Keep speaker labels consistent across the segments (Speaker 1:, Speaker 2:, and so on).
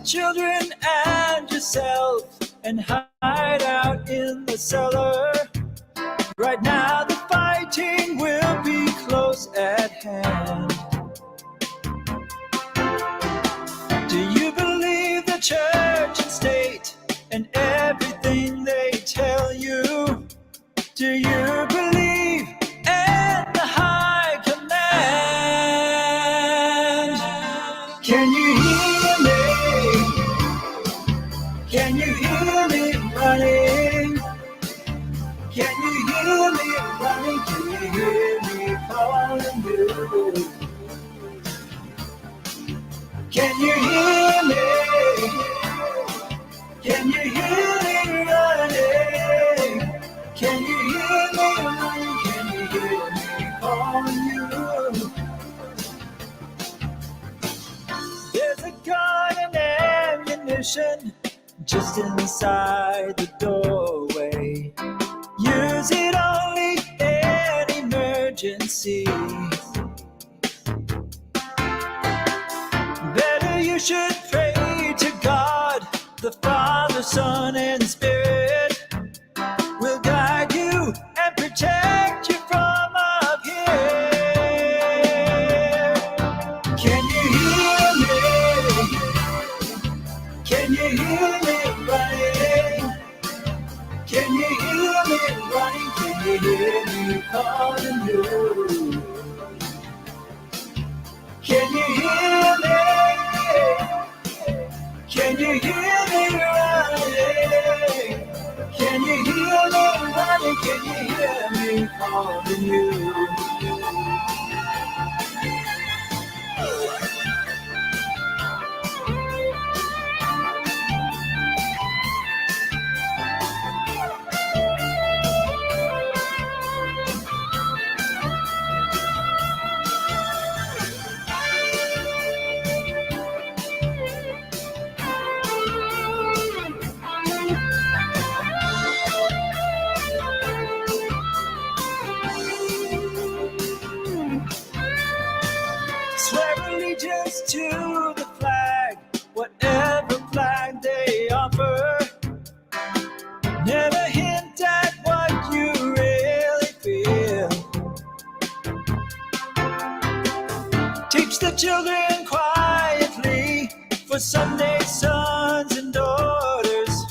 Speaker 1: children and yourself and hide out in the cellar. Right now the fighting will be close at hand. Do you believe the church and state and everything they tell you? Do you believe in the high command? Can you hear me? Can you hear me running? Can you hear me running? Can you hear me calling you? Can you hear me? Can you hear me running? Can you hear me running? Can you hear me calling you? There's a gun and ammunition just inside the doorway. Use it only in emergency. Better you should pray to God, the Father, Son, and Spirit will guide you and protect you from up here. Can you hear me? Can you hear me running? Can you hear me running? Can you hear me calling you? Can you hear me? Can you hear me running? Can you hear me running? Can you hear me calling you? Swear allegiance to the flag, whatever flag they offer. Never hint at what you really feel. Teach the children quietly, for someday sons and daughters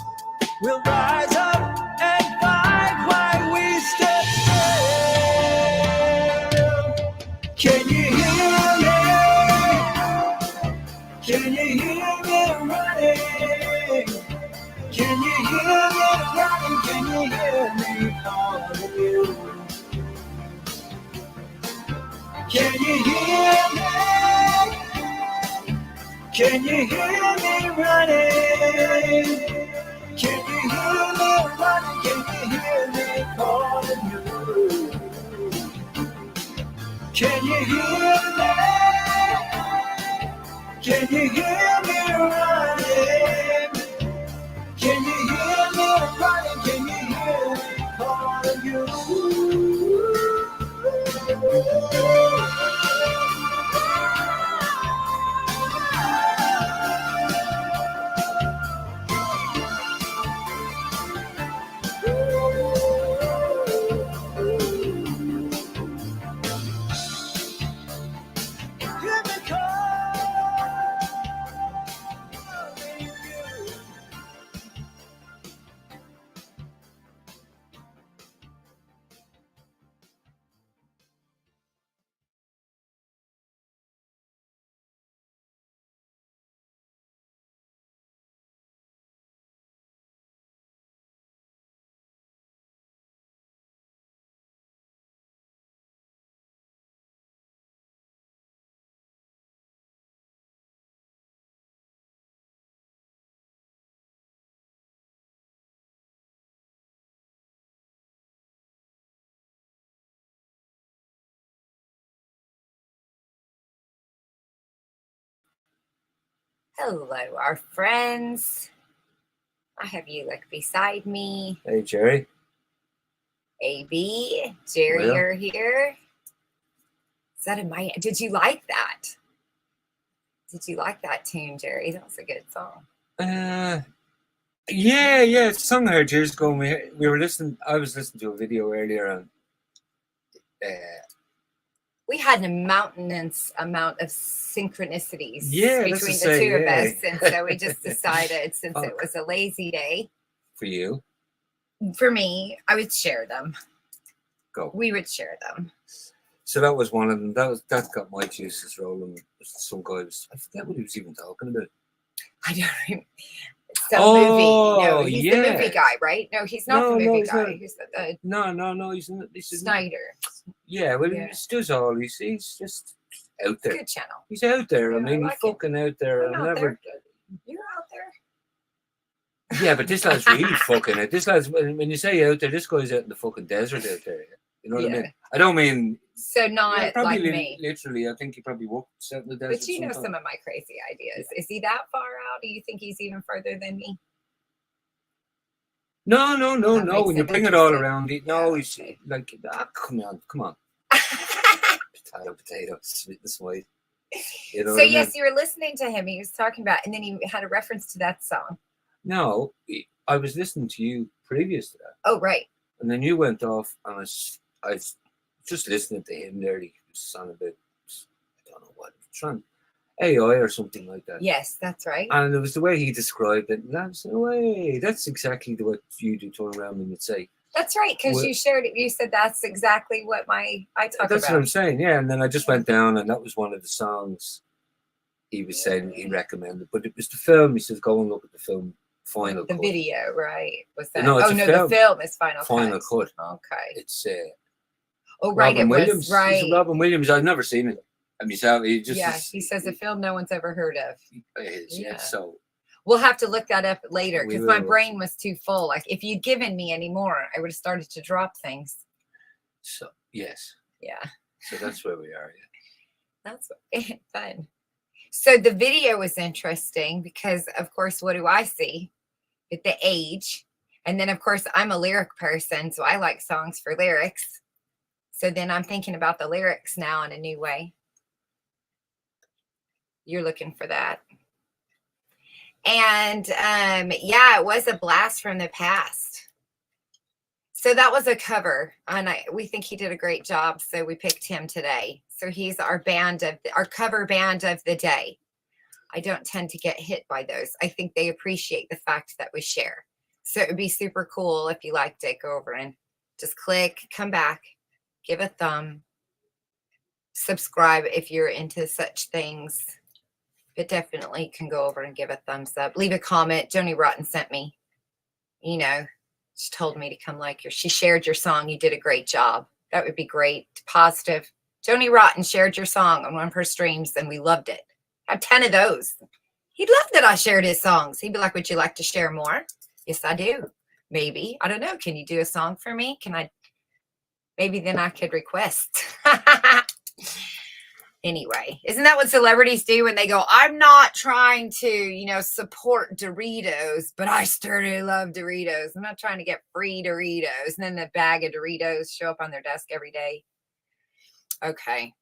Speaker 1: will rise up and fight while we stand still. Can you hear me? Can you hear me running? Can you hear me running? Can you hear me calling you? Can you hear me? Can you hear me running? Can you hear me running? Can you hear me calling you? Can you hear me? Can you hear me running? Can you hear me running? Can you hear me calling you? Hear me calling you.
Speaker 2: Hello, our friends. I have you like beside me.
Speaker 3: Hey, Jerry.
Speaker 2: AB, Jerry, you're here. Is that in my? Did you like that? Did you like that tune, Jerry? That was a good song.
Speaker 3: Yeah, it's a song I heard years ago. We were listening. I was listening to a video earlier on.
Speaker 2: We had an mountainous amount of synchronicities
Speaker 3: Yeah,
Speaker 2: between the two of us, and so we just decided, since it was a lazy day
Speaker 3: for you,
Speaker 2: for me, I would share them.
Speaker 3: Go.
Speaker 2: We would share them.
Speaker 3: So that was one of them. That got my juices rolling. Some guy was, I forget what he was even talking about.
Speaker 2: I don't remember. Some movie. No, he's the movie guy, right? No, he's not the movie guy.
Speaker 3: Not.
Speaker 2: He's
Speaker 3: No, he's
Speaker 2: Snyder.
Speaker 3: Yeah, well, he does all. He's just out there.
Speaker 2: Good channel.
Speaker 3: He's out there.
Speaker 2: Yeah,
Speaker 3: I mean, he's fucking out there.
Speaker 2: You're out there. You're out there.
Speaker 3: Yeah, but this lad's really fucking out. This lad's, when you say out there, this guy's out in the fucking desert out there. You know what I mean? I don't mean.
Speaker 2: So not
Speaker 3: probably
Speaker 2: like me.
Speaker 3: Literally, I think he probably walked out in the desert.
Speaker 2: But you know some of my crazy ideas. Is he that far out? Do you think he's even further than me?
Speaker 3: No. When you bring it all around, he's like, come on. Potato, sweet and sweet. You know
Speaker 2: so yes, you were listening to him. He was talking about, and then he had a reference to that song.
Speaker 3: No, I was listening to you previous to that.
Speaker 2: Oh, right.
Speaker 3: And then you went off, and I was just listening to him there. He was on about, I don't know what, trying AI or something like that.
Speaker 2: Yes, that's right.
Speaker 3: And it was the way he described it. And I was like, that's exactly what you do turn around and you'd say.
Speaker 2: That's right, because you shared it. You said that's exactly what I talk about.
Speaker 3: That's what I'm saying, yeah. And then I just went down, and that was one of the songs he was saying he recommended. But it was the film. He says, go and look at the film Final Cut.
Speaker 2: The video, right? Was that?
Speaker 3: No,
Speaker 2: the film is Final
Speaker 3: Cut.
Speaker 2: Okay.
Speaker 3: It's
Speaker 2: right.
Speaker 3: Robin
Speaker 2: It
Speaker 3: Williams.
Speaker 2: was right.
Speaker 3: It's Robin Williams. I've never seen it. I mean,
Speaker 2: he says a film no one's ever heard of.
Speaker 3: It is, yeah. So
Speaker 2: we'll have to look that up later because my brain was too full. Like if you'd given me any more, I would have started to drop things.
Speaker 3: So yes.
Speaker 2: Yeah.
Speaker 3: So that's where we are. Yeah.
Speaker 2: That's fun. So the video was interesting because, of course, what do I see? At the age. And then, of course, I'm a lyric person, so I like songs for lyrics. So then I'm thinking about the lyrics now in a new way. You're looking for that. And yeah, it was a blast from the past. So that was a cover, and we think he did a great job, so we picked him today. So he's our cover band of the day. I don't tend to get hit by those. I think they appreciate the fact that we share. So it would be super cool if you liked it. Go over and just click, come back, give a thumb, subscribe if you're into such things. But definitely can go over and give a thumbs up. Leave a comment. Joanie Rotten sent me, she told me to come she shared your song. You did a great job. That would be great. Positive. Joanie Rotten shared your song on one of her streams and we loved it. I have 10 of those. He'd love that I shared his songs. He'd be like, would you like to share more? Yes, I do. Maybe. I don't know. Can you do a song for me? Maybe then I could request. Anyway, isn't that what celebrities do when they go, I'm not trying to, support Doritos, but I certainly love Doritos. I'm not trying to get free Doritos. And then the bag of Doritos show up on their desk every day. Okay.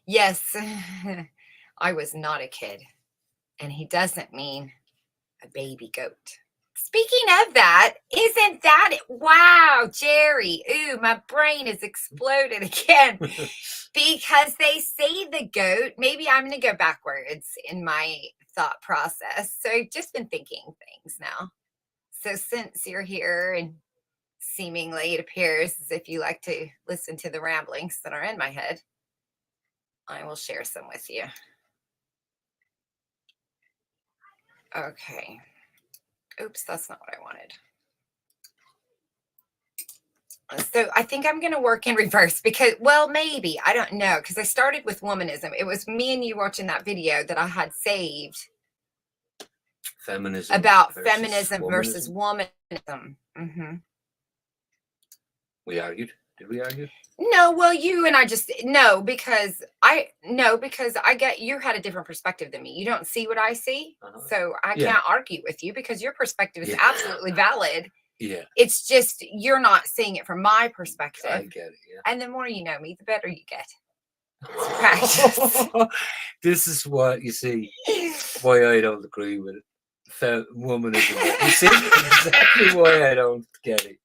Speaker 2: Yes, I was not a kid. And he doesn't mean a baby goat. Speaking of that, isn't that it? Wow, Jerry. Ooh, my brain is exploded again. Because they say the goat. Maybe I'm going to go backwards in my thought process. So I've just been thinking things now. So since you're here and seemingly it appears as if you like to listen to the ramblings that are in my head, I will share some with you. Okay. Oops, that's not what I wanted. So I think I'm going to work in reverse because, well, maybe. I don't know. Because I started with womanism. It was me and you watching that video that I had saved.
Speaker 3: Feminism.
Speaker 2: About feminism versus womanism. Mm-hmm.
Speaker 3: We argued. Did we argue?
Speaker 2: No, well, you and I just, because I get, you had a different perspective than me. You don't see what I see. So I can't argue with you because your perspective is absolutely valid.
Speaker 3: Yeah.
Speaker 2: It's just, you're not seeing it from my perspective.
Speaker 3: I get it, yeah.
Speaker 2: And the more you know me, the better you get. Practice.
Speaker 3: This is what you see. Why I don't agree with it. Womanism. You see exactly why I don't get it.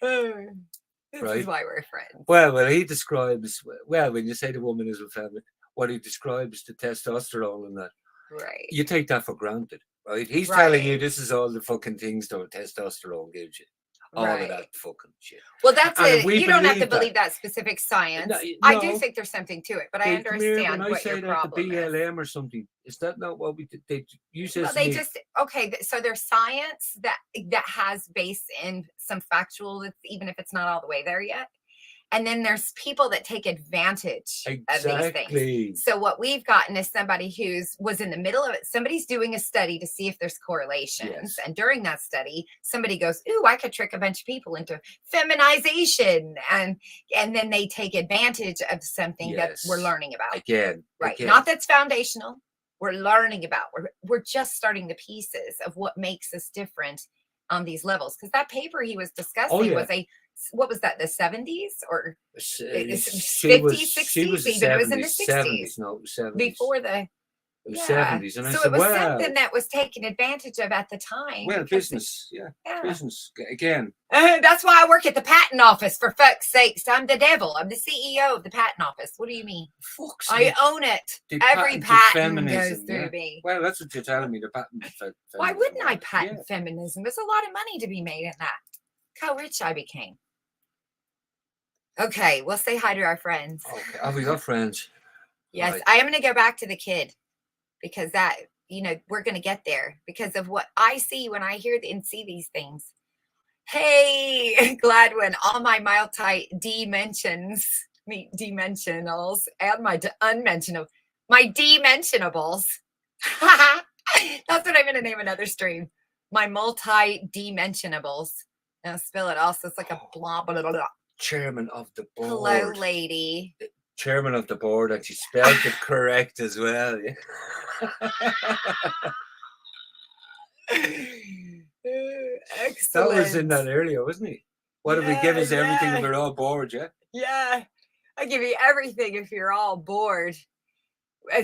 Speaker 2: This
Speaker 3: Right.
Speaker 2: is why we're friends.
Speaker 3: Well, he describes, when you say the woman is a feminine, what he describes the testosterone and that,
Speaker 2: Right.
Speaker 3: you take that for granted, right? He's telling you
Speaker 2: Right.
Speaker 3: this is all the fucking things that testosterone gives you. All of that fucking shit.
Speaker 2: Well, that's
Speaker 3: And if
Speaker 2: it.
Speaker 3: we
Speaker 2: You don't have to
Speaker 3: believe that-
Speaker 2: believe that specific science.
Speaker 3: No,
Speaker 2: I do
Speaker 3: no.
Speaker 2: think there's something to it, but I
Speaker 3: Come here,
Speaker 2: understand
Speaker 3: when I
Speaker 2: what
Speaker 3: say
Speaker 2: your
Speaker 3: that
Speaker 2: problem
Speaker 3: the
Speaker 2: is.
Speaker 3: BLM or something, is that not what we did? You said
Speaker 2: Well,
Speaker 3: to
Speaker 2: they
Speaker 3: me,
Speaker 2: just so there's science that has base in some factual, that's, even if it's not all the way there yet. And then there's people that take advantage of these things. So what we've gotten is somebody was in the middle of it. Somebody's doing a study to see if there's correlations.
Speaker 3: Yes.
Speaker 2: And during that study, somebody goes, ooh, I could trick a bunch of people into feminization. And then they take advantage of something that we're learning about.
Speaker 3: Again.
Speaker 2: Right. Not that's foundational. We're learning about. We're just starting the pieces of what makes us different on these levels. Because that paper he was discussing was what was that, the 70s or 50s, 60s?
Speaker 3: She was
Speaker 2: Even it was in the 60s.
Speaker 3: 70s, no, it was 70s.
Speaker 2: Before the
Speaker 3: It was 70s. And I
Speaker 2: so
Speaker 3: said,
Speaker 2: it was something that was taken advantage of at the time.
Speaker 3: Well, business, business. Again.
Speaker 2: That's why I work at the patent office, for fuck's sakes. I'm the devil. I'm the CEO of the patent office. What do you mean?
Speaker 3: Fuck's
Speaker 2: I own it. Every patent goes through me.
Speaker 3: Well, that's what you're telling me, the patent.
Speaker 2: Why wouldn't I patent feminism? There's a lot of money to be made in that. Look how rich I became. Okay, we'll say hi to our friends.
Speaker 3: Okay, have we got friends?
Speaker 2: Yes, right. I am going to go back to the kid because that, we're going to get there because of what I see when I hear and see these things. Hey, Gladwin, all my dimensionals and my unmentionables, my dimensionables. That's what I'm going to name another stream. My multi-dimensionables. Now spell it also. It's like a blah, blah, blah, blah.
Speaker 3: Chairman of the board.
Speaker 2: Hello, lady.
Speaker 3: Chairman of the board, and she spelled it correct as well. Yeah.
Speaker 2: Excellent.
Speaker 3: That was in that earlier, wasn't he? What if we give us everything if we're all bored, yeah?
Speaker 2: Yeah. I give you everything if you're all bored.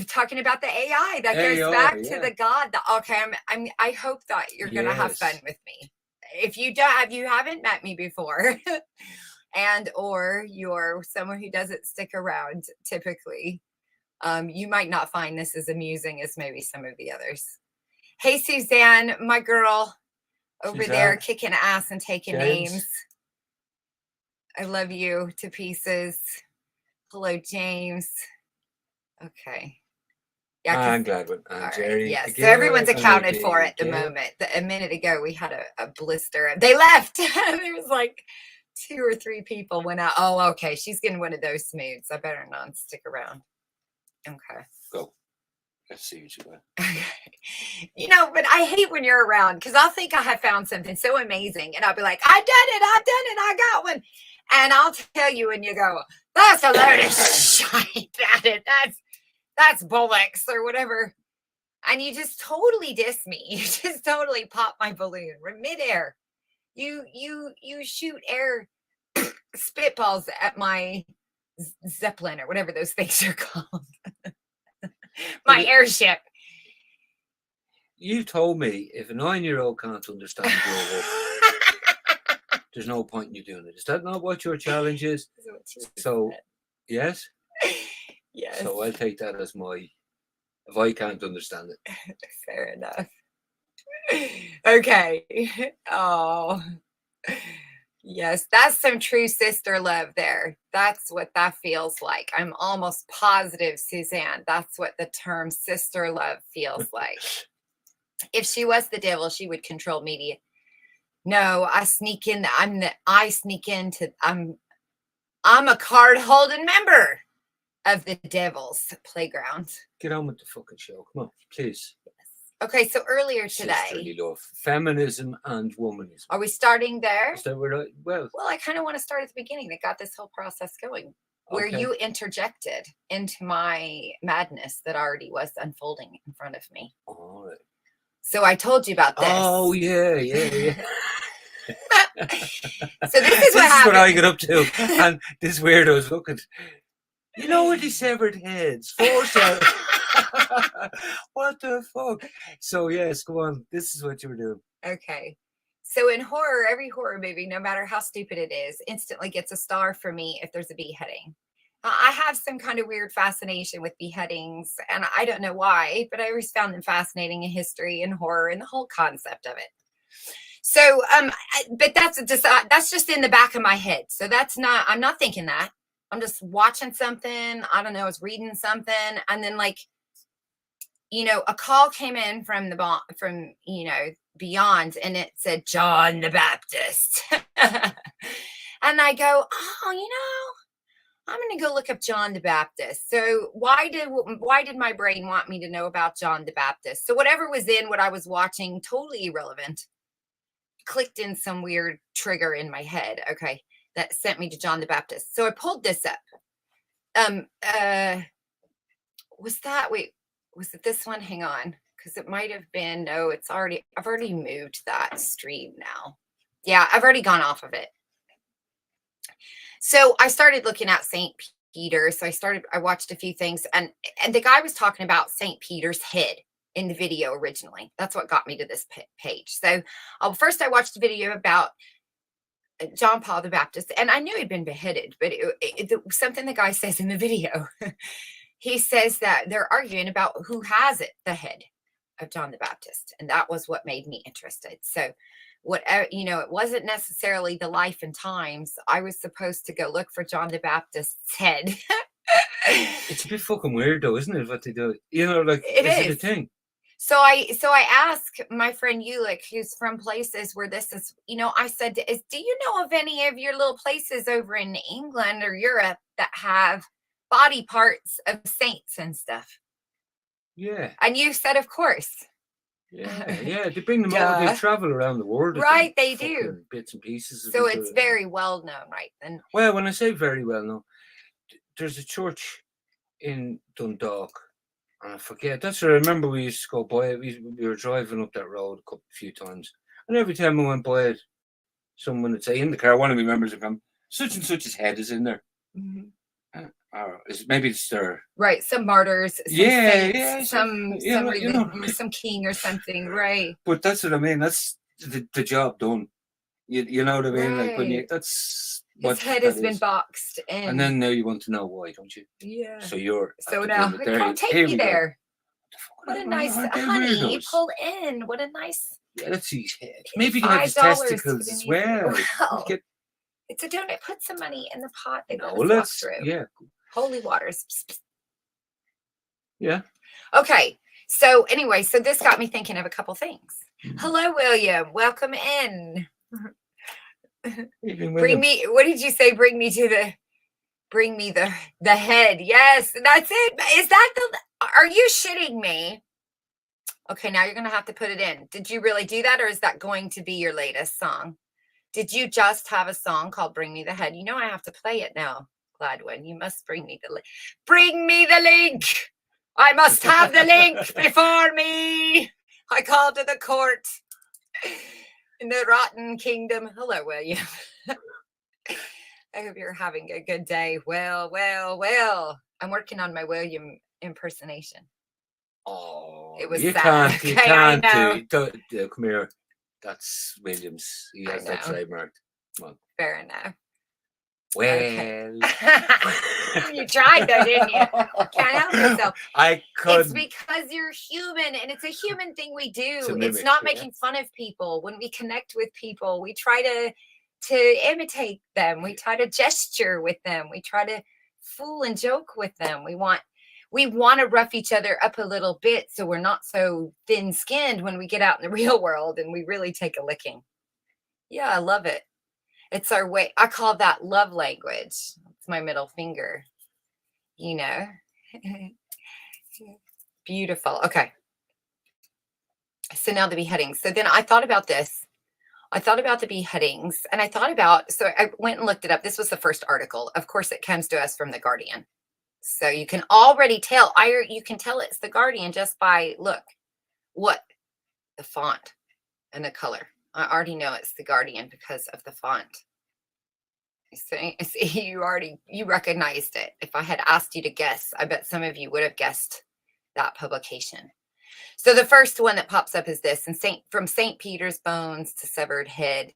Speaker 2: Talking about the AI, that goes back to the God. I hope that you're gonna have fun with me. If you haven't met me before, and or you're someone who doesn't stick around typically, you might not find this as amusing as maybe some of the others. Hey, Suzanne, my girl over there kicking ass and taking names. I love you to pieces. Hello, James. Okay. Yeah,
Speaker 3: I'm glad with Jerry.
Speaker 2: Yes, so everyone's accounted for at the moment. A minute ago, we had a blister. They left. There was like 2 or 3 people went out. Oh, okay. She's getting one of those smooths. I better not stick around. Okay.
Speaker 3: Go. Let's see what you got.
Speaker 2: But I hate when you're around because I'll think I have found something so amazing and I'll be like, I've done it. I got one. And I'll tell you and you go, that's a load of shite. That's bullocks or whatever. And you just totally diss me. You just totally pop my balloon midair. You shoot air spitballs at my Zeppelin or whatever those things are called. My airship.
Speaker 3: You told me if a 9-year-old can't understand your there's no point in you doing it. Is that not what your challenge is? So, yes?
Speaker 2: Yes.
Speaker 3: So I'll take that as if I can't understand it.
Speaker 2: Fair enough. Okay. Oh, yes. That's some true sister love there. That's what that feels like. I'm almost positive, Suzanne, that's what the term sister love feels like. If she was the devil, she would control media. No, I sneak in. I'm a card-holding member of the devil's playground.
Speaker 3: Get on with the fucking show. Come on, please.
Speaker 2: Yes. Okay, so earlier today.
Speaker 3: Sisterly love. Feminism and womanism.
Speaker 2: Are we starting there?
Speaker 3: Is that where well,
Speaker 2: I kind of want to start at the beginning that got this whole process going. Where you interjected into my madness that already was unfolding in front of me.
Speaker 3: All right.
Speaker 2: So I told you about this.
Speaker 3: Oh, yeah.
Speaker 2: So this is what happened.
Speaker 3: What I get up to. And this weirdo's looking. You know, with the severed heads, 4 severed. What the fuck? So yes, go on. This is what you were doing.
Speaker 2: Okay. So in horror, every horror movie, no matter how stupid it is, instantly gets a star for me if there's a beheading. I have some kind of weird fascination with beheadings, and I don't know why, but I always found them fascinating in history and horror and the whole concept of it. So, but that's just in the back of my head. So I'm not thinking that. I'm just watching something. I don't know. I was reading something, and then like, a call came in from beyond, and it said John the Baptist. And I go, oh, I'm going to go look up John the Baptist. So why did my brain want me to know about John the Baptist? So whatever was in what I was watching, totally irrelevant, clicked in some weird trigger in my head. Okay. That sent me to John the Baptist. So I pulled this up. Was it this one? Hang on. Because it might have been, no, I've already moved that stream now. Yeah, I've already gone off of it. So I started looking at St. Peter. So I watched a few things, and the guy was talking about St. Peter's head in the video originally. That's what got me to this page. So first I watched a video about John Paul the Baptist, and I knew he'd been beheaded, but something the guy says in the video, he says that they're arguing about who has the head of John the Baptist. And that was what made me interested. So whatever, it wasn't necessarily the life and times. I was supposed to go look for John the Baptist's head.
Speaker 3: It's a bit fucking weird though, isn't it? What they do, like,
Speaker 2: is
Speaker 3: it a thing?
Speaker 2: So I asked my friend Ulick, who's from places where this is, I said, do you know of any of your little places over in England or Europe that have body parts of saints and stuff?
Speaker 3: Yeah.
Speaker 2: And you said, of course.
Speaker 3: Yeah. They bring them over. They travel around the world.
Speaker 2: Right, they do.
Speaker 3: Bits and pieces.
Speaker 2: So it's very well known, right? And
Speaker 3: well, when I say very well known, there's a church in Dundalk, and I forget. That's what I remember. We used to go by it. We were driving up that road a few times, and every time we went by it, someone would say in the car. One of my members would come, "Such and such's head is in there." Mm-hmm. Or maybe it's their
Speaker 2: right, some martyrs, some saints, some king or something, right?
Speaker 3: But that's what I mean. That's the job done. You know what I mean? Right. Like when that's
Speaker 2: his head has been boxed in.
Speaker 3: And then now you want to know why, don't you?
Speaker 2: Yeah.
Speaker 3: So
Speaker 2: now come take me there. What a nice honey. Pull in. What a nice.
Speaker 3: Yeah, that's his head. Maybe you have his testicles as well.
Speaker 2: It's a donut. Put some money in the pot.
Speaker 3: Let's through. Yeah.
Speaker 2: Holy waters.
Speaker 3: Yeah.
Speaker 2: Okay. So anyway, this got me thinking of a couple things. Hello, William. Welcome in. Bring me. What did you say? Bring me the head. Yes, that's it. Is that are you shitting me? Okay, now you're going to have to put it in. Did you really do that, or is that going to be your latest song? Did you just have a song called Bring Me the Head? I have to play it now, Gladwin. You must bring me the link. Bring me the link. I must have the link before me. I call to the court in the rotten kingdom. Hello, William. I hope you're having a good day. Well. I'm working on my William impersonation.
Speaker 3: Oh,
Speaker 2: it was
Speaker 3: you
Speaker 2: sad.
Speaker 3: Can't, you can't. Come here. That's William's. He has that trademarked. Come on.
Speaker 2: Fair enough.
Speaker 3: Well,
Speaker 2: okay. You tried though, didn't you? Can't help yourself.
Speaker 3: I couldn't.
Speaker 2: It's because you're human, and it's a human thing we do.
Speaker 3: Mimic,
Speaker 2: it's not making fun of people. When we connect with people, we try to imitate them. We try to gesture with them. We try to fool and joke with them. We want to rough each other up a little bit so we're not so thin-skinned when we get out in the real world and we really take a licking. Yeah, I love it. It's our way. I call that love language. It's my middle finger. Beautiful. Okay. So now the beheadings. So then I thought about this. I thought about the beheadings, and so I went and looked it up. This was the first article. Of course, it comes to us from The Guardian. So you can already tell, you can tell it's The Guardian just by, the font and the color. I already know it's The Guardian because of the font. See, you recognized it. If I had asked you to guess, I bet some of you would have guessed that publication. So the first one that pops up is this: from St. Peter's bones to severed head,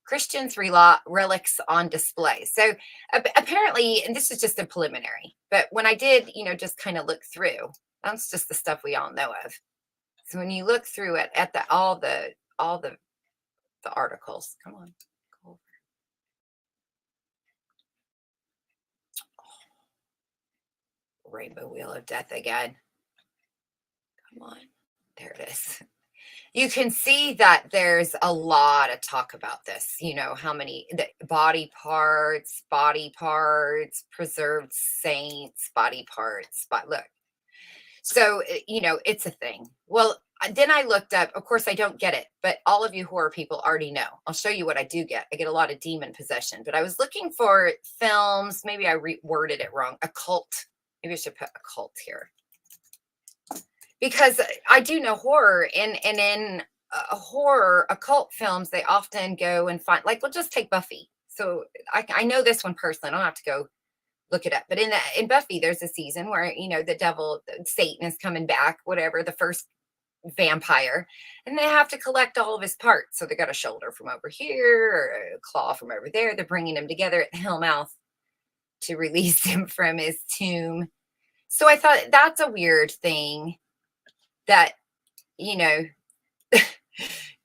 Speaker 2: Christians' relics on display. So apparently, and this is just a preliminary, but when I did, just kind of look through, that's just the stuff we all know of. So when you look through it at all the articles, come on, go over. Rainbow Wheel of Death again. Come on, there it is. You can see that there's a lot of talk about this. How many body parts, preserved saints, body parts. But look, so it's a thing. Well, then I looked up. Of course, I don't get it, but all of you horror people already know. I'll show you what I do get. I get a lot of demon possession, but I was looking for films. Maybe I reworded it wrong. Occult. Maybe I should put occult here. Because I do know horror, and in horror occult films, they often go and find, like, we'll just take Buffy. So I know this one personally. I don't have to go look it up. But in Buffy, there's a season where the devil, Satan, is coming back, whatever, the first vampire, and they have to collect all of his parts. So they got a shoulder from over here, or a claw from over there. They're bringing him together at the Hellmouth to release him from his tomb. So I thought that's a weird thing. That,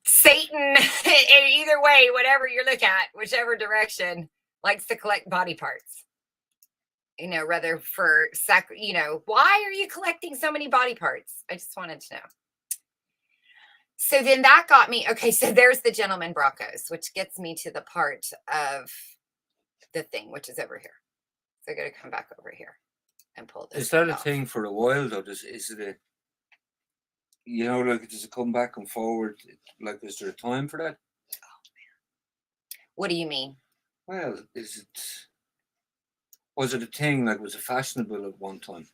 Speaker 2: Satan, in either way, whatever you look at, whichever direction, likes to collect body parts. Rather for why are you collecting so many body parts? I just wanted to know. So then that got me. Okay, so there's the gentleman Broncos, which gets me to the part of the thing, which is over here. So I got to come back over here and pull this.
Speaker 3: Is that a
Speaker 2: off.
Speaker 3: thing for a while, though? Is it a, does it come back and forward? Like, is there a time for that?
Speaker 2: Oh, man. What do you mean?
Speaker 3: Well, was it a thing, like, was it fashionable at one time?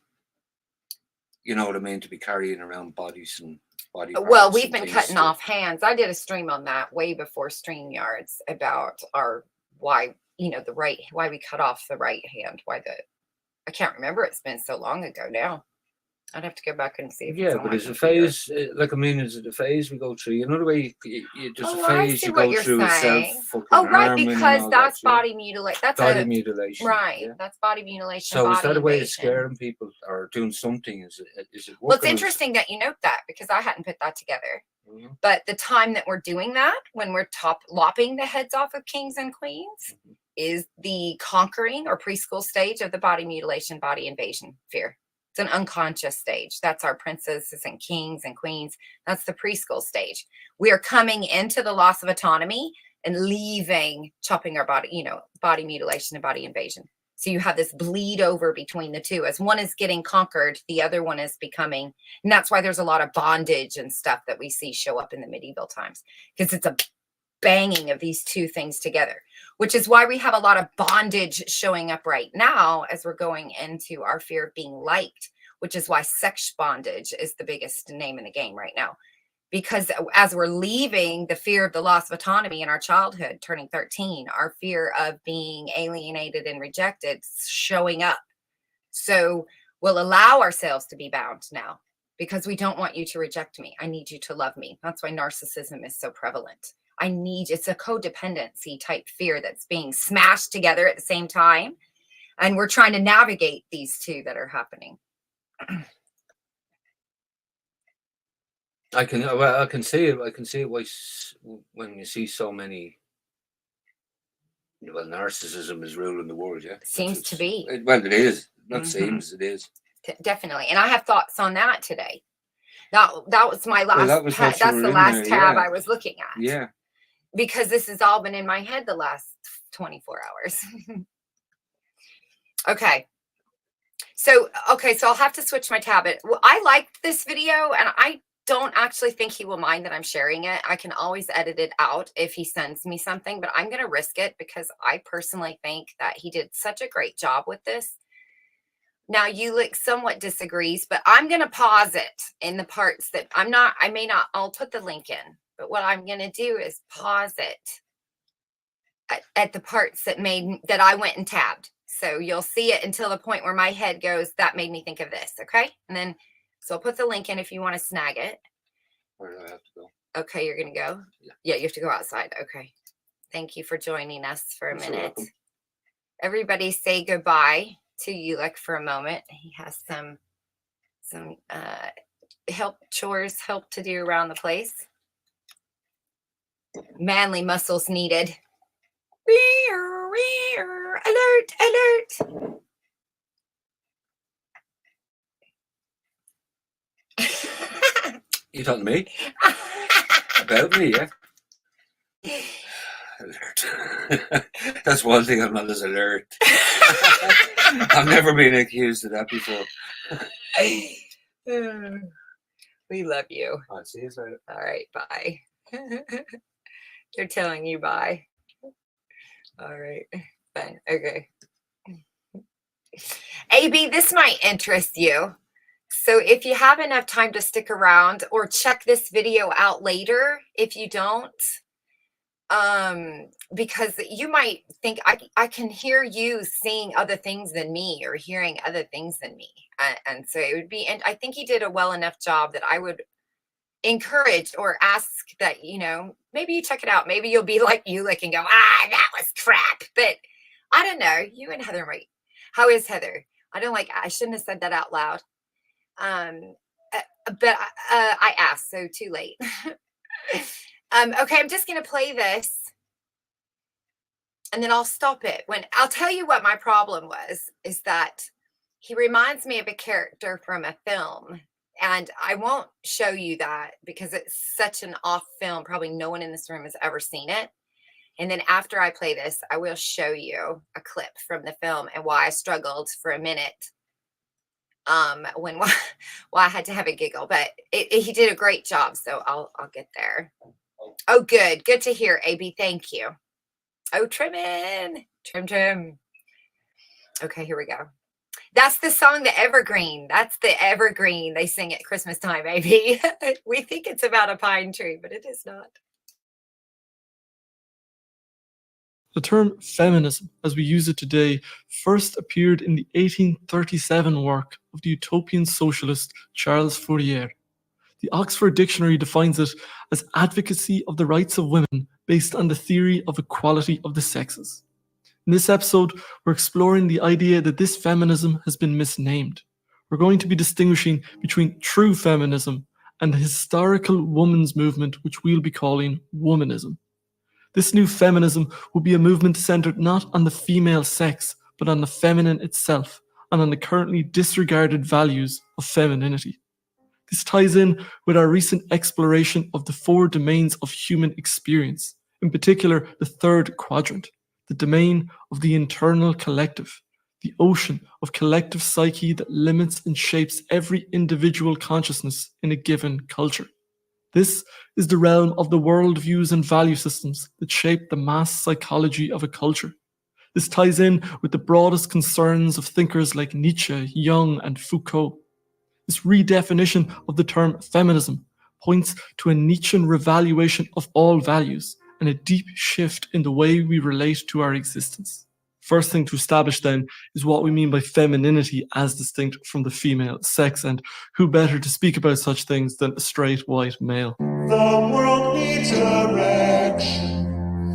Speaker 3: You know what I mean? To be carrying around bodies and body parts.
Speaker 2: Well, we've been cutting off hands. I did a stream on that way before StreamYards about why we cut off the right hand. I can't remember. It's been so long ago now. I'd have to go back and see.
Speaker 3: Yeah, but it's a phase. Is it a phase we go through? The way there's a phase you go through self fucking.
Speaker 2: Oh, right, because that's body mutilation. That's
Speaker 3: body mutilation.
Speaker 2: Right, yeah. That's body mutilation.
Speaker 3: So is that a way of scaring people or doing something? Is it working?
Speaker 2: Well, it's interesting that you note that, because I hadn't put that together. Mm-hmm. But the time that we're doing that, when we're lopping the heads off of kings and queens, mm-hmm. is the conquering or preschool stage of the body mutilation, body invasion fear. It's an unconscious stage. That's our princesses and kings and queens. That's the preschool stage. We are coming into the loss of autonomy and leaving, chopping our body, body mutilation and body invasion. So you have this bleed over between the two. As one is getting conquered, the other one is becoming, and that's why there's a lot of bondage and stuff that we see show up in the medieval times, because it's a banging of these two things together, which is why we have a lot of bondage showing up right now as we're going into our fear of being liked, which is why sex bondage is the biggest name in the game right now. Because as we're leaving the fear of the loss of autonomy in our childhood, turning 13, our fear of being alienated and rejected showing up. So we'll allow ourselves to be bound now, because we don't want you to reject me. I need you to love me. That's why narcissism is so prevalent. It's a codependency type fear that's being smashed together at the same time. And we're trying to navigate these two that are happening.
Speaker 3: I can see it. I can see it when you see so many. Well, narcissism is ruling the world. Yeah,
Speaker 2: seems to be.
Speaker 3: It is. Not mm-hmm. Seems, it is.
Speaker 2: Definitely, and I have thoughts on that today. That was my last. Well, that's the last tab I was looking at.
Speaker 3: Yeah.
Speaker 2: Because this has all been in my head the last 24 hours. Okay. So I'll have to switch my tab. Well, I liked this video, and I don't actually think he will mind that I'm sharing it. I can always edit it out if he sends me something, but I'm going to risk it because I personally think that he did such a great job with this. Now, Ulick somewhat disagrees, but I'm going to pause it in the parts that I'll put the link in. But what I'm going to do is pause it at the parts that I went and tabbed. So you'll see it until the point where my head goes, that made me think of this. Okay. And then, so I'll put the link in if you want to snag it.
Speaker 3: Where do I have to go?
Speaker 2: Okay. You're going to go. Yeah. You have to go outside. Okay. Thank you for joining us for a minute. Everybody say goodbye to Ulick for a moment. He has some chores to do around the place. Manly muscles needed. Alert, alert.
Speaker 3: You talking to me? About me, yeah? Alert. That's one thing I'm not as alert. I've never been accused of that before.
Speaker 2: We love you.
Speaker 3: I'll see you later.
Speaker 2: All right, bye. They're telling you bye. All right, fine. Okay. AB, this might interest you. So if you have enough time to stick around or check this video out later, if you don't, because you might think I can hear you seeing other things than me or hearing other things than me. And so it would be, and I think he did a well enough job that I would encourage or ask that, maybe you check it out. Maybe you'll be like Ulick and go, that was crap. But I don't know. You and Heather might. How is Heather? I shouldn't have said that out loud. But I asked, so too late. Okay, I'm just going to play this and then I'll stop it. I'll tell you what my problem is that he reminds me of a character from a film, and I won't show you that because it's such an off film. Probably no one in this room has ever seen it. And then after I play this, I will show you a clip from the film and why I struggled for a minute. Why I had to have a giggle, but he did a great job. So I'll get there. Oh, good to hear, AB. Thank you. Oh, trim. Okay, here we go. That's the song, the Evergreen. That's the Evergreen they sing at Christmas time, AB. We think it's about a pine tree, but it is not.
Speaker 4: The term feminism, as we use it today, first appeared in the 1837 work of the utopian socialist Charles Fourier. The Oxford Dictionary defines it as advocacy of the rights of women based on the theory of equality of the sexes. In this episode, we're exploring the idea that this feminism has been misnamed. We're going to be distinguishing between true feminism and the historical women's movement, which we'll be calling womanism. This new feminism will be a movement centered not on the female sex, but on the feminine itself, and on the currently disregarded values of femininity. This ties in with our recent exploration of the 4 domains of human experience, in particular the 3rd quadrant, the domain of the internal collective, the ocean of collective psyche that limits and shapes every individual consciousness in a given culture. This is the realm of the worldviews and value systems that shape the mass psychology of a culture. This ties in with the broadest concerns of thinkers like Nietzsche, Jung, and Foucault. This redefinition of the term feminism points to a Nietzschean revaluation of all values and a deep shift in the way we relate to our existence. First thing to establish then is what we mean by femininity as distinct from the female sex, and who better to speak about such things than a straight white male.
Speaker 5: The world needs direction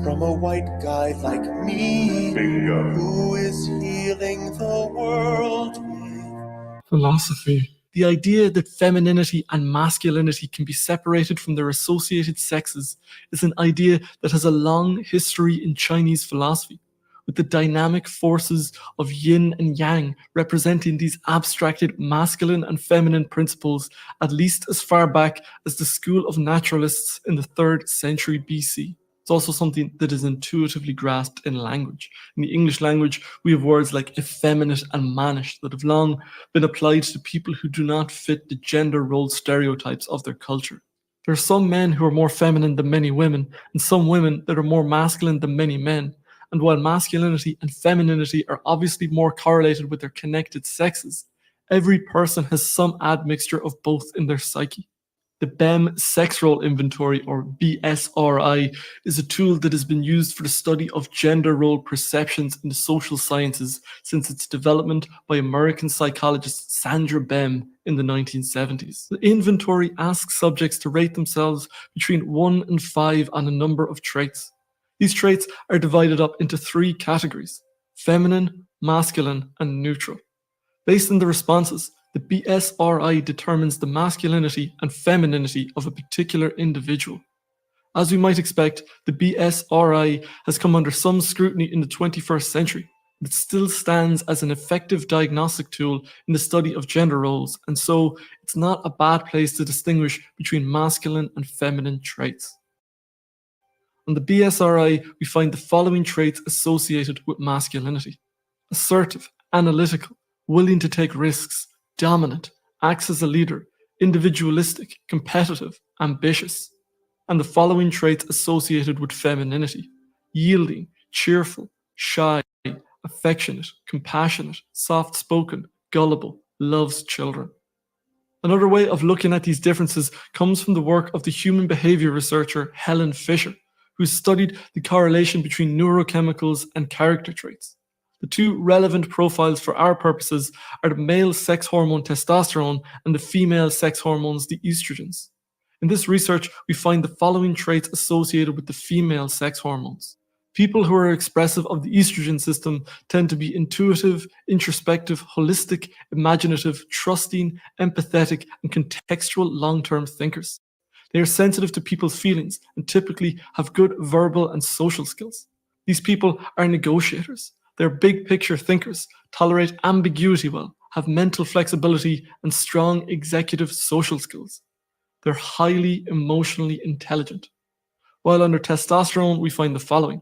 Speaker 5: from a white guy like me. Bingo. Who is healing the world with
Speaker 4: philosophy. The idea that femininity and masculinity can be separated from their associated sexes is an idea that has a long history in Chinese philosophy, with the dynamic forces of yin and yang representing these abstracted masculine and feminine principles at least as far back as the school of naturalists in the 3rd century BC. It's also something that is intuitively grasped in language. In the English language, we have words like effeminate and mannish that have long been applied to people who do not fit the gender role stereotypes of their culture. There are some men who are more feminine than many women, and some women that are more masculine than many men. And while masculinity and femininity are obviously more correlated with their connected sexes, every person has some admixture of both in their psyche. The BEM Sex Role Inventory, or BSRI, is a tool that has been used for the study of gender role perceptions in the social sciences since its development by American psychologist Sandra Bem in the 1970s. The inventory asks subjects to rate themselves between 1 and 5 on a number of traits. These traits are divided up into 3 categories: feminine, masculine, and neutral. Based on the responses, the BSRI determines the masculinity and femininity of a particular individual. As we might expect, the BSRI has come under some scrutiny in the 21st century, but it still stands as an effective diagnostic tool in the study of gender roles, and so it's not a bad place to distinguish between masculine and feminine traits. On the BSRI, we find the following traits associated with masculinity: assertive, analytical, willing to take risks, dominant, acts as a leader, individualistic, competitive, ambitious. And the following traits associated with femininity: yielding, cheerful, shy, affectionate, compassionate, soft-spoken, gullible, loves children. Another way of looking at these differences comes from the work of the human behavior researcher Helen Fisher, who studied the correlation between neurochemicals and character traits. The 2 relevant profiles for our purposes are the male sex hormone testosterone and the female sex hormones, the estrogens. In this research, we find the following traits associated with the female sex hormones. People who are expressive of the estrogen system tend to be intuitive, introspective, holistic, imaginative, trusting, empathetic, and contextual long-term thinkers. They are sensitive to people's feelings and typically have good verbal and social skills. These people are negotiators. They're big picture thinkers, tolerate ambiguity well, have mental flexibility, and strong executive social skills. They're highly emotionally intelligent. While under testosterone, we find the following.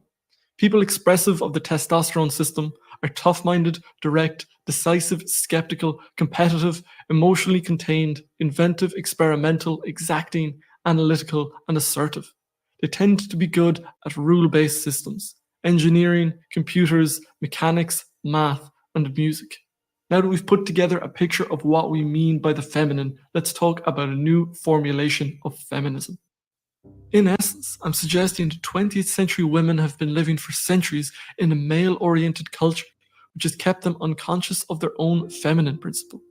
Speaker 4: People expressive of the testosterone system are tough-minded, direct, decisive, skeptical, competitive, emotionally contained, inventive, experimental, exacting, analytical, and assertive. They tend to be good at rule-based systems: engineering, computers, mechanics, math, and music. Now that we've put together a picture of what we mean by the feminine, let's talk about a new formulation of feminism. In essence, I'm suggesting that 20th century women have been living for centuries in a male-oriented culture, which has kept them unconscious of their own feminine principle.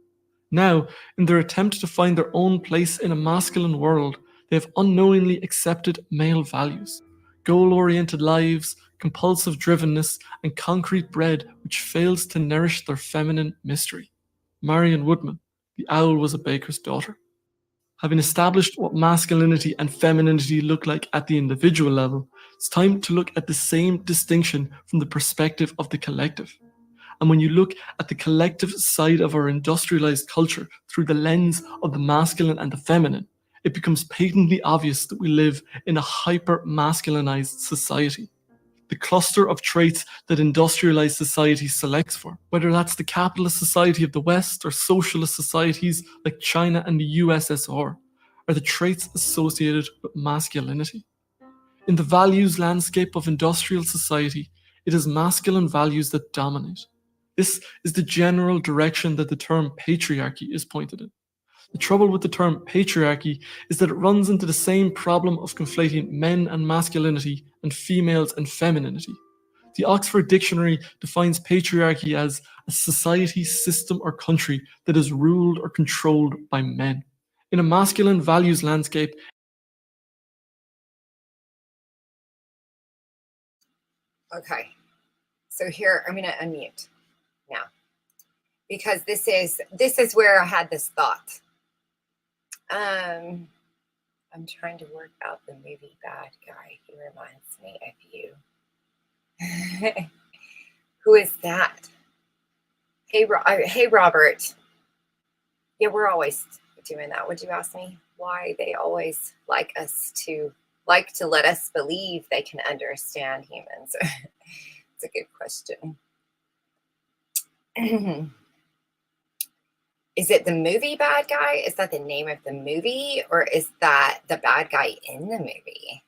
Speaker 4: Now, in their attempt to find their own place in a masculine world, they have unknowingly accepted male values: goal-oriented lives, compulsive drivenness, and concrete bread which fails to nourish their feminine mystery. Marion Woodman, the owl was a baker's daughter. Having established what masculinity and femininity look like at the individual level, it's time to look at the same distinction from the perspective of the collective. And when you look at the collective side of our industrialized culture through the lens of the masculine and the feminine, it becomes patently obvious that we live in a hyper-masculinized society. The cluster of traits that industrialized society selects for, whether that's the capitalist society of the West or socialist societies like China and the USSR, are the traits associated with masculinity. In the values landscape of industrial society, it is masculine values that dominate. This is the general direction that the term patriarchy is pointed in. The trouble with the term patriarchy is that it runs into the same problem of conflating men and masculinity and females and femininity. The Oxford Dictionary defines patriarchy as a society, system, or country that is ruled or controlled by men. In a masculine values landscape,
Speaker 2: Okay. So here, I'm going to unmute now because this is where I had this thought. I'm trying to work out the movie Bad Guy. He reminds me of you. Who is that? Hey, hey, Robert. Yeah, we're always doing that. Would you ask me why they always like to let us believe they can understand humans? It's a good question. Is it the movie Bad Guy? Is that the name of the movie? Or is that the bad guy in the movie?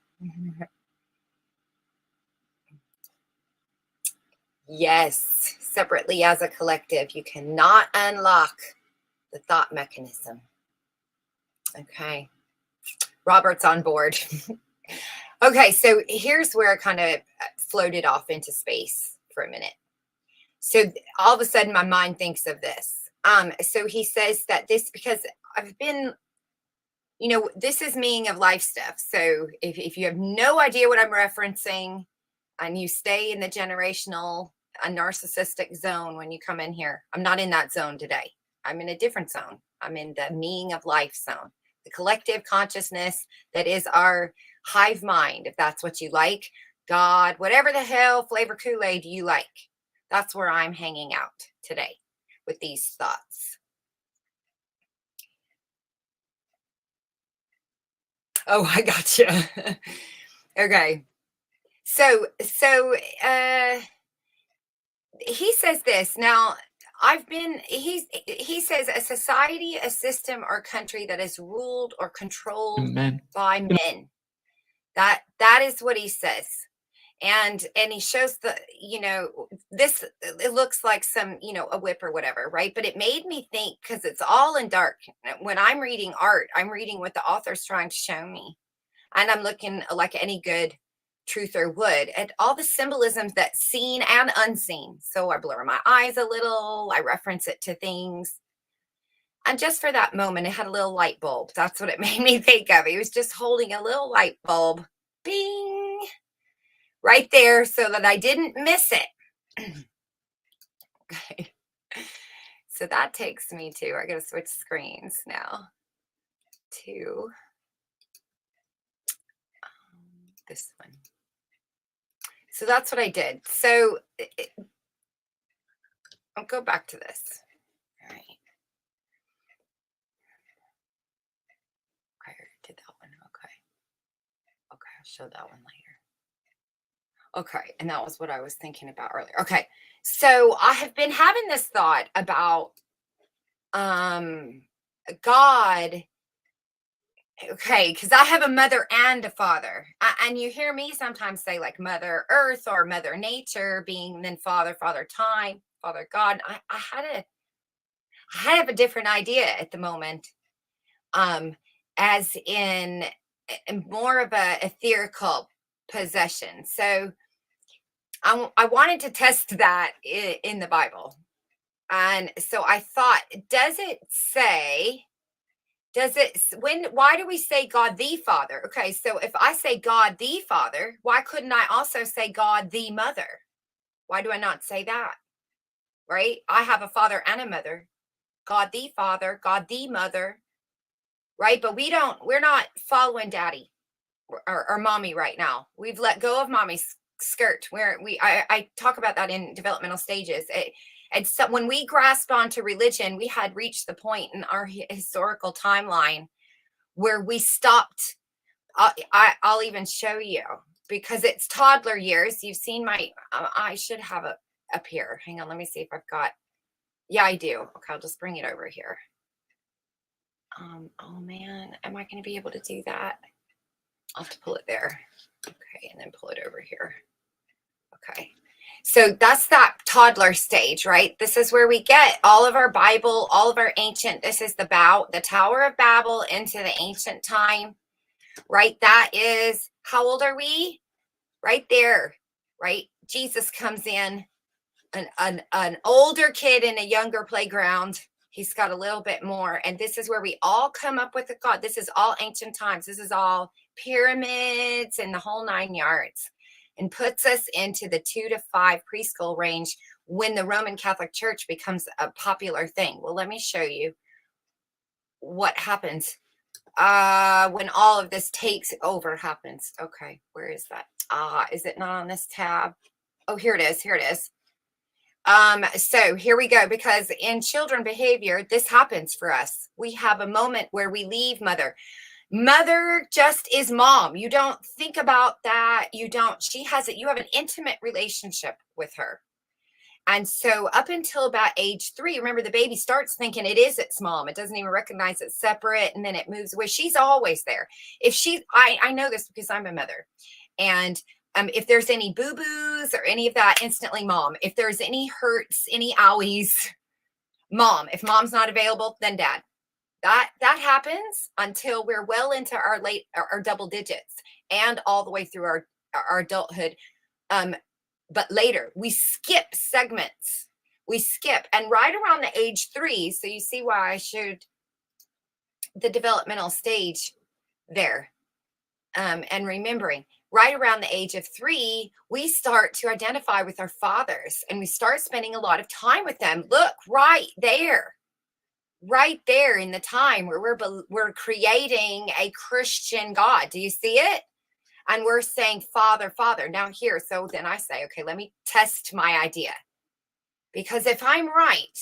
Speaker 2: Yes, separately as a collective, you cannot unlock the thought mechanism. Okay. Robert's on board. Okay, so here's where I kind of floated off into space for a minute. So all of a sudden my mind thinks of this. So he says that this, because I've been, this is meaning of life stuff. So if you have no idea what I'm referencing and you stay in the generational, a narcissistic zone when you come in here, I'm not in that zone today. I'm in a different zone. I'm in the meaning of life zone, the collective consciousness that is our hive mind, if that's what you like, God, whatever the hell flavor Kool-Aid you like. That's where I'm hanging out today with these thoughts. Oh, I gotcha. Okay. So he says this. Now, he says a society, a system, or country that is ruled or controlled by men. That is what he says. And he shows this, it looks like some, a whip or whatever, right? But it made me think, because it's all in dark. When I'm reading art, I'm reading what the author's trying to show me. And I'm looking like any good truther would at all the symbolisms that's seen and unseen. So I blur my eyes a little, I reference it to things. And just for that moment, it had a little light bulb. That's what it made me think of. He was just holding a little light bulb. Bing! Right there, so that I didn't miss it. Okay. So that takes me to, I gotta switch screens now to this one. So that's what I did. So I'll go back to this. All right. Okay, I already did that one. Okay. Okay, I'll show that one later. Okay, and that was what I was thinking about earlier. Okay, so I have been having this thought about God. Okay, because I have a mother and a father. And you hear me sometimes say like Mother Earth or Mother Nature being then Father Time, Father God. I have a different idea at the moment, as in more of a etherical possession. So I wanted to test that in the Bible. And so I thought, why do we say God the Father? Okay, so if I say God the Father, why couldn't I also say God the Mother? Why do I not say that? Right? I have a father and a mother. God the Father, God the Mother. Right? But we're not following daddy or mommy right now. We've let go of mommy's skirt, where I talk about that in developmental stages. And so when we grasped onto religion, we had reached the point in our historical timeline where we stopped. I'll even show you, because it's toddler years. You've seen I should have it up here. Hang on, let me see if I've got. Yeah, I do. Okay, I'll just bring it over here. Oh man, am I going to be able to do that? I'll have to pull it there. Okay, and then pull it over here. Okay. So that's that toddler stage, right? This is where we get all of our Bible, all of our ancient, this is the Tower of Babel into the ancient time, right? That is, how old are we? Right there, right? Jesus comes in, an older kid in a younger playground. He's got a little bit more. And this is where we all come up with a God. This is all ancient times. This is all pyramids and the whole 9 yards. And puts us into the 2 to 5 preschool range when the Roman Catholic Church becomes a popular thing. Well, let me show you what happens when all of this takes over happens. Okay, where is that? Is it not on this tab? Oh, here it is. Here it is. So here we go, because in children behavior, this happens for us. We have a moment where we leave mother. Mother just is mom. You don't think about that. You have an intimate relationship with her. And so up until about age 3, remember, the baby starts thinking it is its mom. It doesn't even recognize it's separate. And then it moves away. She's always there. I know this because I'm a mother. And if there's any boo-boos or any of that, instantly mom. If there's any hurts, any owies, mom. If mom's not available, then dad. That happens until we're well into our double digits and all the way through our adulthood. But later we skip segments. We skip, and right around the age 3. So you see why I showed the developmental stage there. And remembering, right around the age of 3, we start to identify with our fathers, and we start spending a lot of time with them. Look, right there in the time where we're creating a Christian God. Do you see it? And we're saying, Father, Father. Now here, so then I say, okay, let me test my idea. Because if I'm right,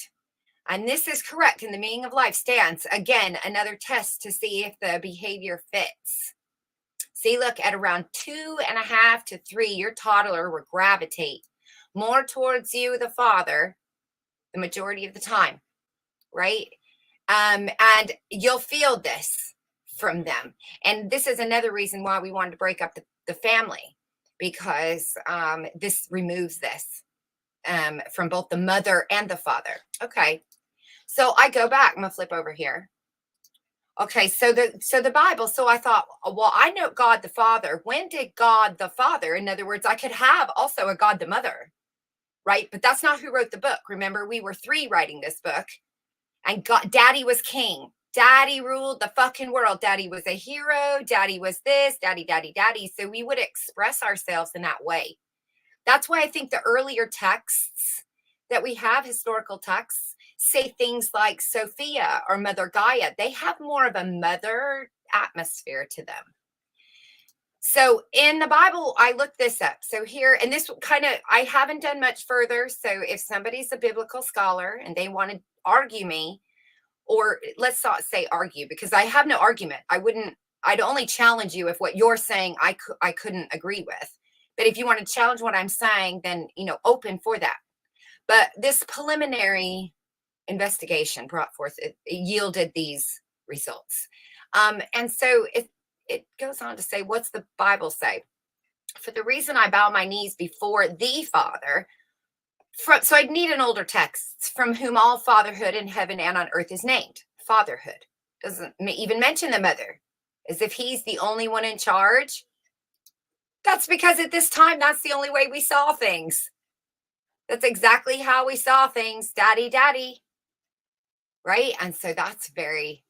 Speaker 2: and this is correct, and the meaning of life stands, again, another test to see if the behavior fits. See, look, at around 2.5 to 3, your toddler will gravitate more towards you, the father, the majority of the time, right? And you'll feel this from them. And this is another reason why we wanted to break up the family, because this removes this from both the mother and the father. Okay, so I go back. I'm gonna flip over here. Okay, so the Bible. So I thought, well, I know God the Father. When did God the Father? In other words, I could have also a God the Mother, right? But that's not who wrote the book. Remember, we were 3 writing this book, and God, Daddy was king. Daddy ruled the fucking world. Daddy was a hero. Daddy was this. Daddy, Daddy, Daddy. So we would express ourselves in that way. That's why I think the earlier texts that we have, historical texts, say things like Sophia or Mother Gaia. They have more of a mother atmosphere to them. So in the Bible, I looked this up. So here, and this kind of, I haven't done much further. So if somebody's a biblical scholar and they want to argue me, or let's not say argue, because I have no argument. I'd only challenge you if what you're saying I couldn't agree with. But if you want to challenge what I'm saying, then, open for that. But this preliminary investigation brought forth, it yielded these results. And so it goes on to say, what's the Bible say? For the reason I bow my knees before the Father, so I'd need an older text, from whom all fatherhood in heaven and on earth is named. Fatherhood doesn't even mention the mother, as if he's the only one in charge. That's because at this time, that's the only way we saw things. That's exactly how we saw things. Daddy, Daddy. Right? And so that's very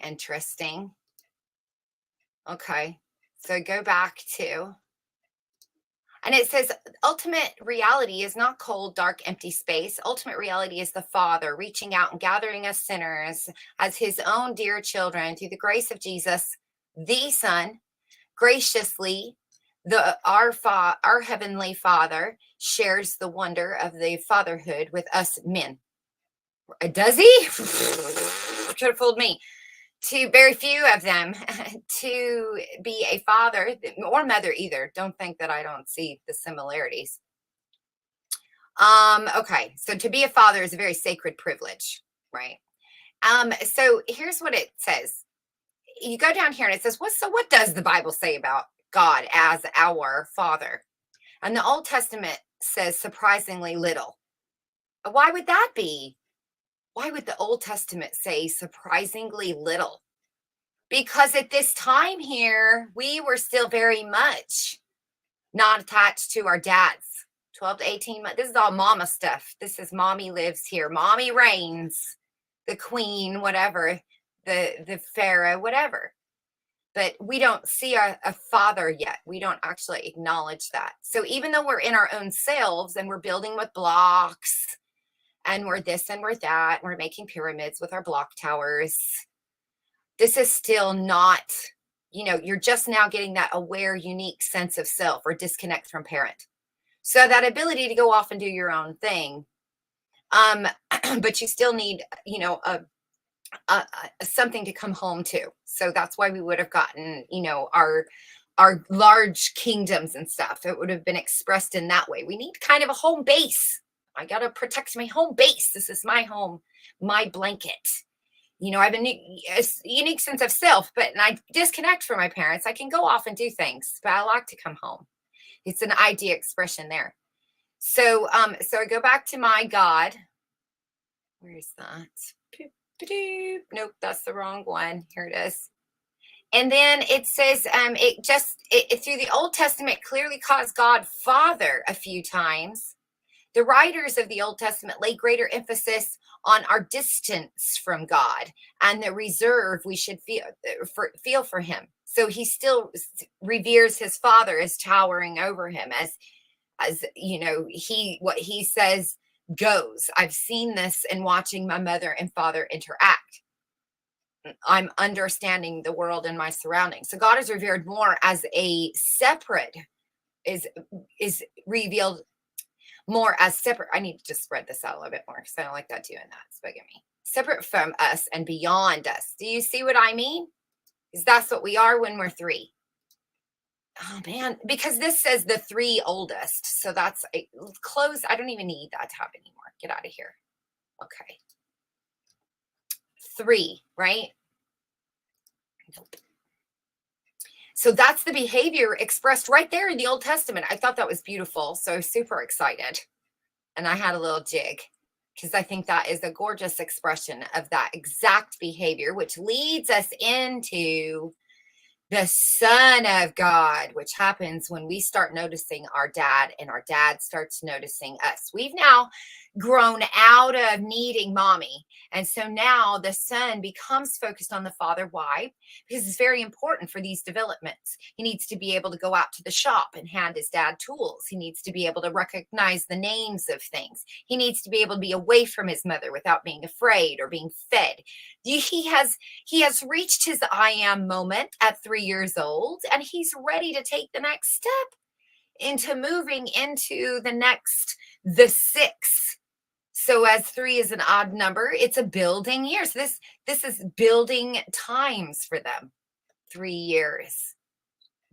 Speaker 2: interesting. Okay. So go back to, and it says, ultimate reality is not cold, dark, empty space. Ultimate reality is the Father reaching out and gathering us sinners as his own dear children through the grace of Jesus, the Son, graciously. Our heavenly Father shares the wonder of the fatherhood with us men. Does he? Could have fooled me. To very few of them, to be a father or mother either. Don't think that I don't see the similarities. Okay, so to be a father is a very sacred privilege, right? So here's what it says. You go down here and it says, what does the Bible say about God as our Father? And the Old Testament says surprisingly little. Why would that be? Why would the Old Testament say surprisingly little? Because at this time here, we were still very much not attached to our dads. 12 to 18 months. This is all mama stuff. This is mommy lives here. Mommy reigns. The queen, whatever. The pharaoh, whatever. But we don't see a father yet. We don't actually acknowledge that. So even though we're in our own selves and we're building with blocks, and we're this and we're that, and we're making pyramids with our block towers, this is still not, you're just now getting that aware, unique sense of self or disconnect from parent. So that ability to go off and do your own thing. But you still need, something to come home to. So that's why we would have gotten, our large kingdoms and stuff. It would have been expressed in that way. We need kind of a home base. I got to protect my home base. This is my home, my blanket. I have a unique sense of self, but I disconnect from my parents. I can go off and do things, but I like to come home. It's an idea expression there. So I go back to my God. Where is that? Nope, that's the wrong one. Here it is. And then it says, it through the Old Testament clearly calls God Father a few times. The writers of the Old Testament lay greater emphasis on our distance from God and the reserve we should feel for him. So he still reveres his Father as towering over him, as you know, what he says goes. I've seen this in watching my mother and father interact. I'm understanding the world and my surroundings. So God is revered more as a separate, is revealed more as separate. I need to just spread this out a little bit more because I don't like that doing that. It's bugging me. Separate from us and beyond us. Do you see what I mean? Because that's what we are when we're three. Oh man, because this says the three oldest. So that's close. I don't even need that tab anymore. Get out of here. Okay. 3, right? Nope. So that's the behavior expressed right there in the Old Testament. I thought that was beautiful. So super excited. And I had a little jig because I think that is a gorgeous expression of that exact behavior, which leads us into the Son of God, which happens when we start noticing our dad and our dad starts noticing us. We've now grown out of needing mommy. And so now the son becomes focused on the father. Why? Because it's very important for these developments. He needs to be able to go out to the shop and hand his dad tools. He needs to be able to recognize the names of things. He needs to be able to be away from his mother without being afraid or being fed. He has reached his I am moment at 3 years old, and he's ready to take the next step into moving into the 6. So as 3 is an odd number, it's a building year. So this is building times for them. 3 years,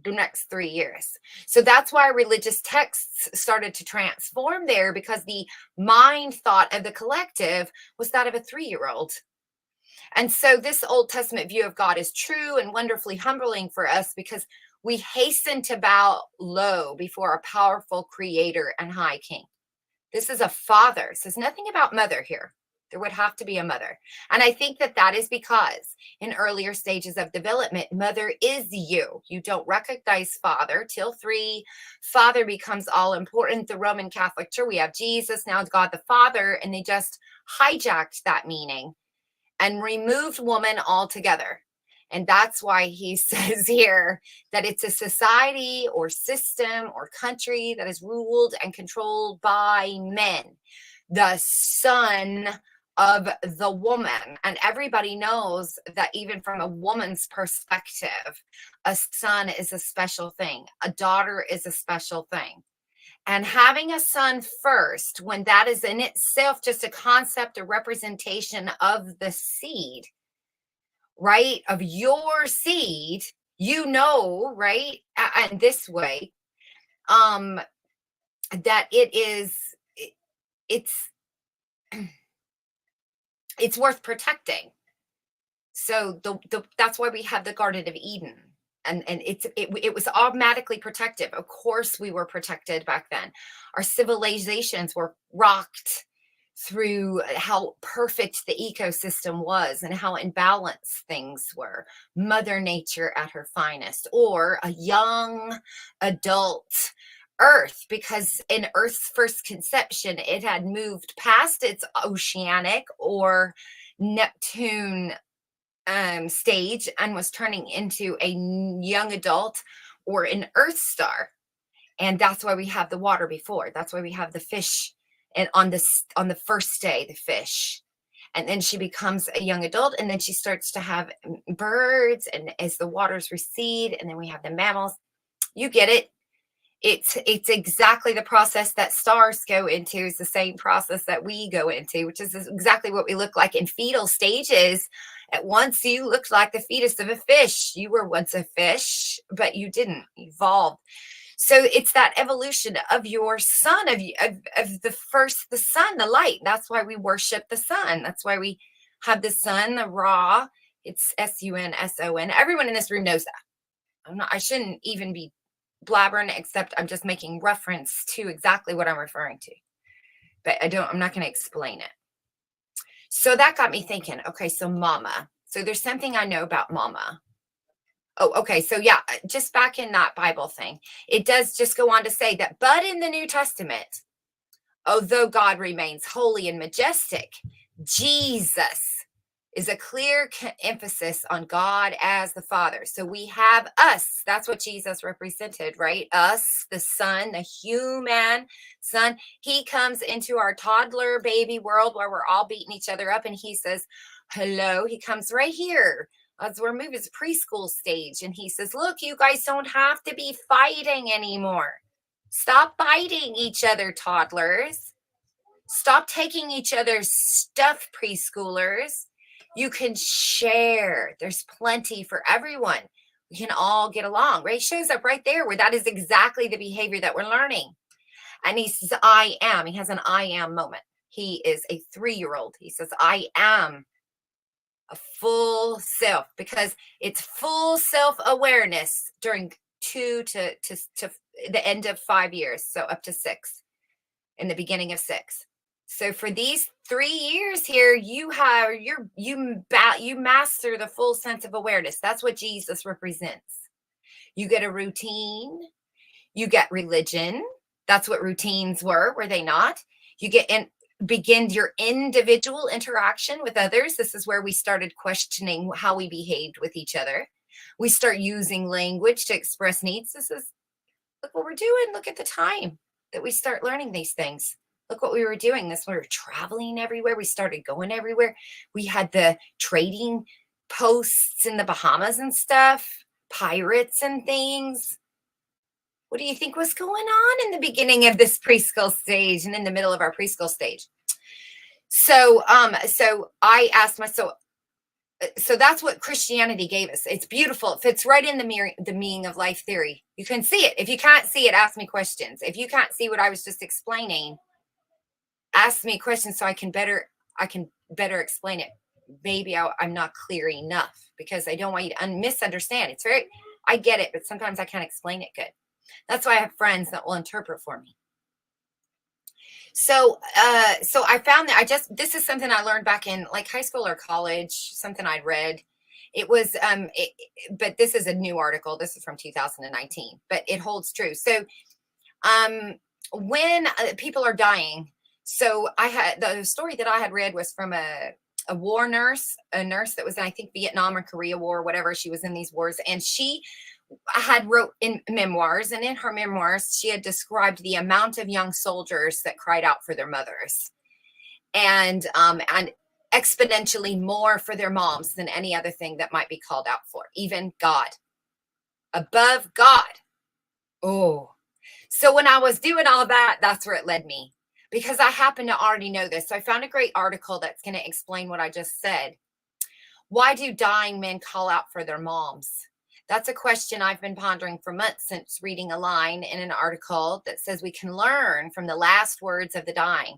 Speaker 2: the next 3 years. So that's why religious texts started to transform there, because the mind thought of the collective was that of a 3-year-old. And so this Old Testament view of God is true and wonderfully humbling for us, because we hasten to bow low before a powerful creator and high king. This is a father. It says nothing about mother here. There would have to be a mother. And I think that is because in earlier stages of development, mother is you. You don't recognize father till 3. Father becomes all important. The Roman Catholic Church, we have Jesus, now God the Father, and they just hijacked that meaning and removed woman altogether. And that's why he says here that it's a society or system or country that is ruled and controlled by men, the son of the woman. And everybody knows that even from a woman's perspective, a son is a special thing. A daughter is a special thing. And having a son first, when that is in itself just a concept, a representation of the seed, right? Of your seed, you know, right? And this way, that it's worth protecting. So that's why we have the Garden of Eden. And it was automatically protective. Of course, we were protected back then. Our civilizations were rocked through how perfect the ecosystem was and how imbalanced things were. Mother Nature at her finest, or a young adult Earth, because in Earth's first conception, it had moved past its oceanic or Neptune stage and was turning into a young adult or an Earth star. And that's why we have the water before. That's why we have the fish. And on the first day, the fish. And then she becomes a young adult, and then she starts to have birds, and as the waters recede, and then we have the mammals. You get it. It's exactly the process that stars go into. It's the same process that we go into, which is exactly what we look like in fetal stages. At once you looked like the fetus of a fish. You were once a fish, but you didn't evolve. So it's that evolution of your sun, of the sun, the light. That's why we worship the sun. That's why we have the sun, the Ra. It's SUNSON. Everyone in this room knows that. I shouldn't even be blabbering, except I'm just making reference to exactly what I'm referring to. But I'm not going to explain it. So that got me thinking, okay, so mama. So there's something I know about mama. Oh, okay. So yeah, just back in that Bible thing, it does just go on to say that, but in the New Testament, although God remains holy and majestic, Jesus is a clear emphasis on God as the Father. So we have us. That's what Jesus represented, right? Us, the Son, the human Son. He comes into our toddler baby world where we're all beating each other up, and he says, hello. He comes right here as we're moving to preschool stage, and he says, look, you guys don't have to be fighting anymore. Stop biting each other, toddlers. Stop taking each other's stuff, preschoolers. You can share. There's plenty for everyone. We can all get along. Right? Shows up right there where that is exactly the behavior that we're learning. And he says, I am. He has an I am moment. He is a 3-year-old. He says, I am a full self, because it's full self-awareness during 2 to the end of 5 years. So up to 6, in the beginning of 6. So for these 3 years here, you master the full sense of awareness. That's what Jesus represents. You get a routine. You get religion. That's what routines were they not? You get begin your individual interaction with others. This is where we started questioning how we behaved with each other. We start using language to express needs. This is, look what we're doing. Look at the time that we start learning these things. Look what we were doing. We were traveling everywhere. We started going everywhere. We had the trading posts in the Bahamas and stuff, pirates and things. What do you think was going on in the beginning of this preschool stage and in the middle of our preschool stage? So I asked myself, so that's what Christianity gave us. It's beautiful. It fits right in the meaning of life theory. You can see it. If you can't see it, ask me questions. If you can't see what I was just explaining, ask me questions so I can better explain it. Maybe I'm not clear enough, because I don't want you to misunderstand. It's very, I get it, but sometimes I can't explain it good. That's why I have friends that will interpret for me. So I found that this is something I learned back in like high school or college, something I'd read. It was, but this is a new article. This is from 2019, but it holds true. So when people are dying, so I had, the story that I had read was from a war nurse, a nurse that was in, I think, Vietnam or Korea War, whatever. She was in these wars, and she had wrote in memoirs, and in her memoirs, she had described the amount of young soldiers that cried out for their mothers, and exponentially more for their moms than any other thing that might be called out for, even God, above God. Oh, so when I was doing all that, that's where it led me, because I happen to already know this. So I found a great article that's going to explain what I just said. Why do dying men call out for their moms? That's a question I've been pondering for months since reading a line in an article that says we can learn from the last words of the dying.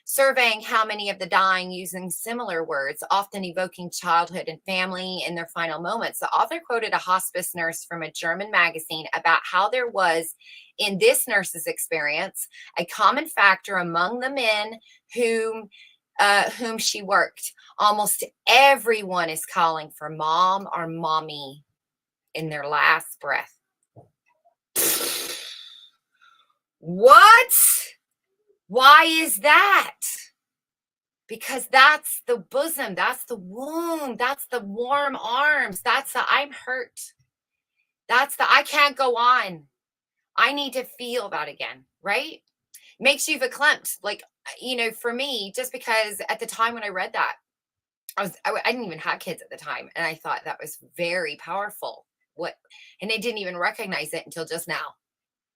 Speaker 2: Surveying how many of the dying using similar words, often evoking childhood and family in their final moments, the author quoted a hospice nurse from a German magazine about how there was, in this nurse's experience, a common factor among the men whom she worked. Almost everyone is calling for mom or mommy in their last breath. What? Why is that? Because that's the bosom, that's the womb, that's the warm arms, that's the I'm hurt, that's the I can't go on, I need to feel that again, right? Makes you verklempt. Like, you know, for me, just because at the time when I read that, I didn't even have kids at the time, and I thought that was very powerful. And I didn't even recognize it until just now,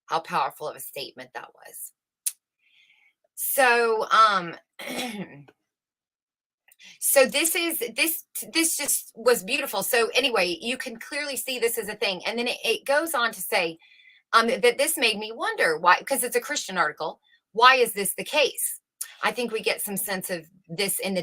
Speaker 2: how powerful of a statement that was. So so this just was beautiful. So anyway, you can clearly see this as a thing, and then it goes on to say that this made me wonder why, because it's a Christian article. Why is this the case? I think we get some sense of this in the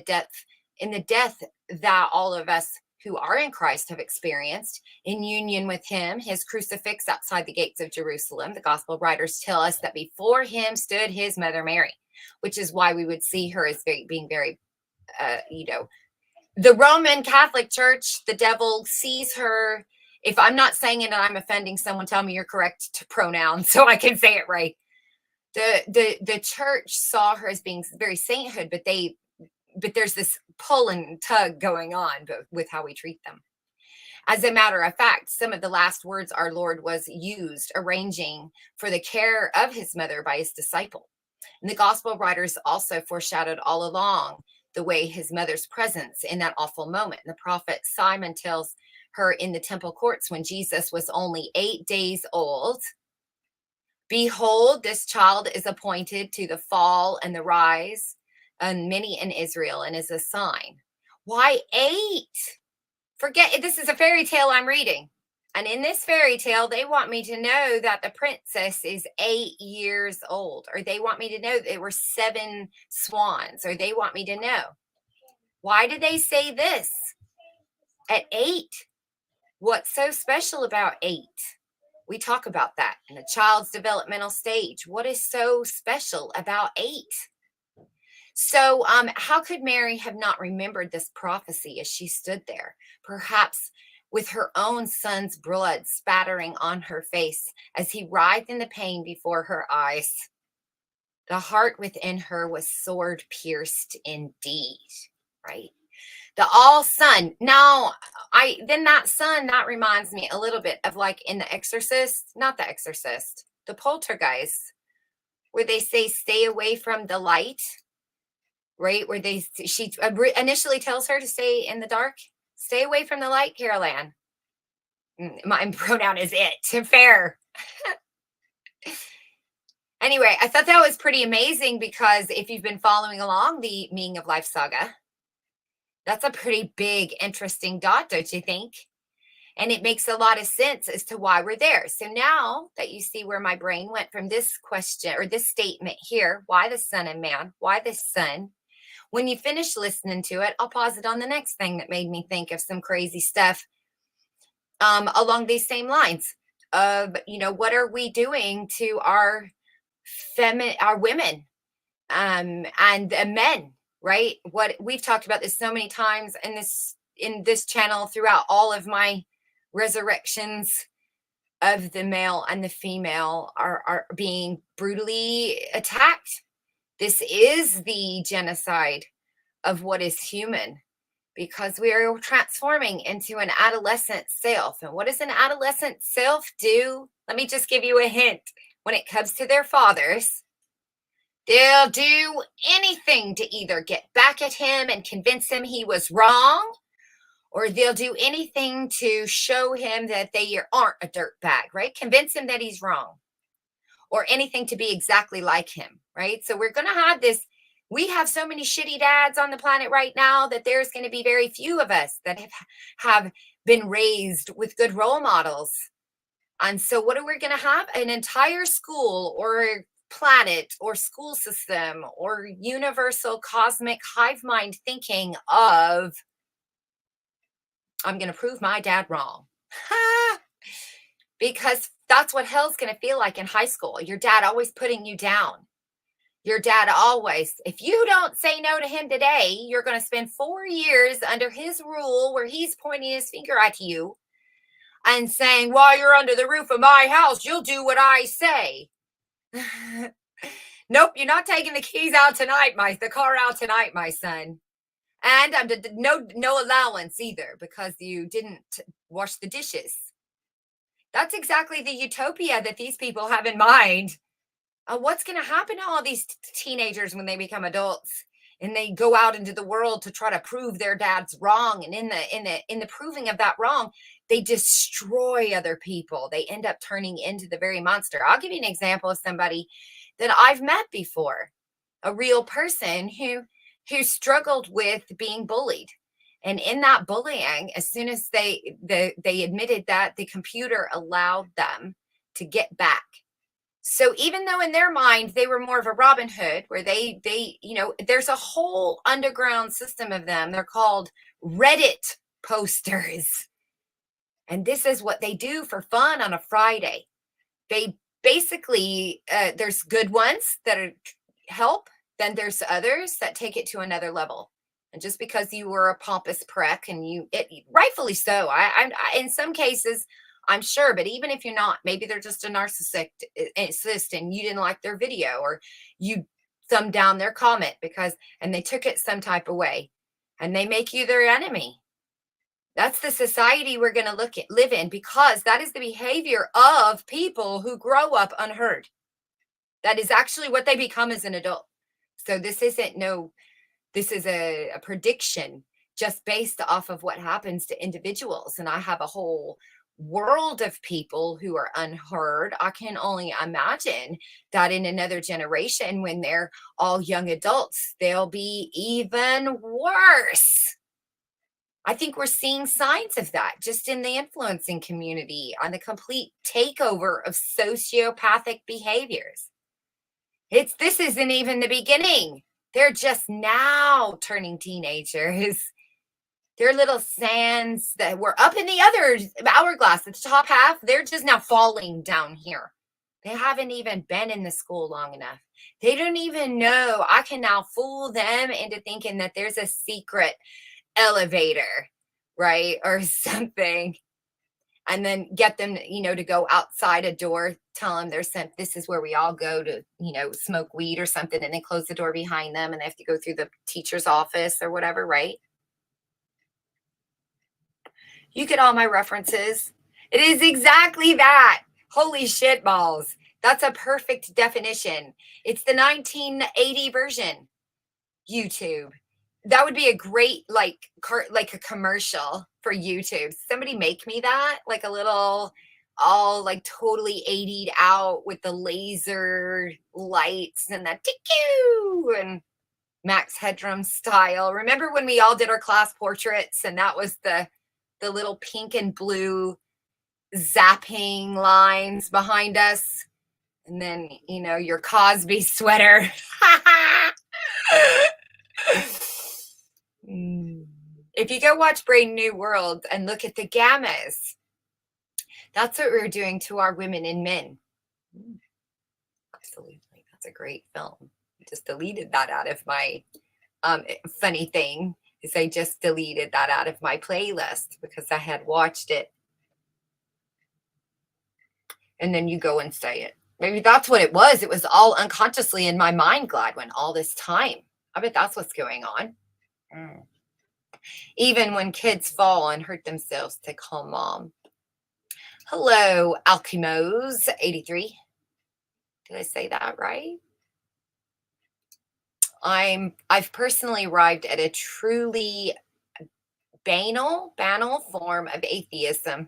Speaker 2: death that all of us who are in Christ have experienced in union with him, his crucifix outside the gates of Jerusalem. The gospel writers tell us that before him stood his mother Mary, which is why we would see her as being very the Roman Catholic Church, the devil sees her. If I'm not saying it and I'm offending someone, tell me your correct pronoun so I can say it right. The church saw her as being very sainthood, but there's this pull and tug going on with how we treat them. As a matter of fact, some of the last words our Lord was used arranging for the care of his mother by his disciple. And the gospel writers also foreshadowed all along the way his mother's presence in that awful moment. And the prophet Simon tells her in the temple courts when Jesus was only 8 days old, behold, this child is appointed to the fall and the rise and many in Israel and is a sign. Why 8? Forget, this is a fairy tale I'm reading. And in this fairy tale, they want me to know that the princess is 8 years old, or they want me to know there were 7 swans, or they want me to know. Why did they say this at 8? What's so special about 8? We talk about that in a child's developmental stage. What is so special about 8? So how could Mary have not remembered this prophecy as she stood there, perhaps with her own son's blood spattering on her face as he writhed in the pain before her eyes? The heart within her was sword pierced indeed, right? The all son. Now, that reminds me a little bit of like in The Exorcist, not The Exorcist, the Poltergeist, where they say, stay away from the light. Right, where she initially tells her to stay in the dark. Stay away from the light, Carol Ann. My pronoun is it. Fair. Anyway, I thought that was pretty amazing because if you've been following along the Meing of Life saga, that's a pretty big, interesting dot, don't you think? And it makes a lot of sense as to why we're there. So now that you see where my brain went from this question or this statement here, why the Son of Man? Why the Son? When you finish listening to it, I'll pause it on the next thing that made me think of some crazy stuff along these same lines of, what are we doing to our women and men, right? What we've talked about this so many times in this channel throughout all of my resurrections of the male and the female are being brutally attacked. This is the genocide of what is human because we are transforming into an adolescent self. And what does an adolescent self do? Let me just give you a hint. When it comes to their fathers, they'll do anything to either get back at him and convince him he was wrong, or they'll do anything to show him that they aren't a dirtbag, right? Convince him that he's wrong. Or anything to be exactly like him, right? So we're going to have this. We have so many shitty dads on the planet right now that there's going to be very few of us that have been raised with good role models. And so what are we going to have? An entire school or planet or school system or universal cosmic hive mind thinking of, I'm going to prove my dad wrong. Because that's what hell's going to feel like in high school. Your dad always putting you down. Your dad always, if you don't say no to him today, you're going to spend 4 years under his rule where he's pointing his finger at you and saying, while you're under the roof of my house, you'll do what I say. Nope, you're not taking the keys out tonight, the car out tonight, my son. And no allowance either because you didn't wash the dishes. That's exactly the utopia that these people have in mind. What's going to happen to all these teenagers when they become adults and they go out into the world to try to prove their dad's wrong? And in the proving of that wrong, they destroy other people. They end up turning into the very monster. I'll give you an example of somebody that I've met before, a real person who struggled with being bullied. And in that bullying, as soon as they admitted that, the computer allowed them to get back. So even though in their mind, they were more of a Robin Hood, where they there's a whole underground system of them. They're called Reddit posters. And this is what they do for fun on a Friday. They basically, there's good ones that help. Then there's others that take it to another level. And just because you were a pompous prick, and rightfully so, I in some cases, I'm sure, but even if you're not, maybe they're just a narcissist and you didn't like their video, or you thumbed down their comment and they took it some type of way, and they make you their enemy. That's the society we're going to live in, because that is the behavior of people who grow up unheard. That is actually what they become as an adult. So this is a prediction just based off of what happens to individuals. And I have a whole world of people who are unheard. I can only imagine that in another generation, when they're all young adults, they'll be even worse. I think we're seeing signs of that just in the influencing community, on the complete takeover of sociopathic behaviors. This isn't even the beginning. They're just now turning teenagers. They're little sands that were up in the other hourglass at the top half. They're just now falling down here. They haven't even been in the school long enough. They don't even know. I can now fool them into thinking that there's a secret elevator, right? Or something. And then get them, to go outside a door, tell them this is where we all go to, smoke weed or something, and then close the door behind them, and they have to go through the teacher's office or whatever, right? You get all my references. It is exactly that. Holy shit balls. That's a perfect definition. It's the 1980 version. YouTube. That would be a great, like a commercial for YouTube. Somebody make me that, like a little, all like totally 80'd out with the laser lights and the tick and Max Headroom style. Remember when we all did our class portraits, and that was the little pink and blue zapping lines behind us, and then your Cosby sweater. If you go watch Brave New World and look at the gammas, that's what we're doing to our women and men. Absolutely. That's a great film. I just deleted that out of my funny thing is I just deleted that out of my playlist because I had watched it. And then you go and say it. Maybe that's what it was. It was all unconsciously in my mind, Gladwin, all this time. I bet that's what's going on. Even when kids fall and hurt themselves, they call mom. Hello, Alchemos 83. Did I say that right? I've personally arrived at a truly banal form of atheism.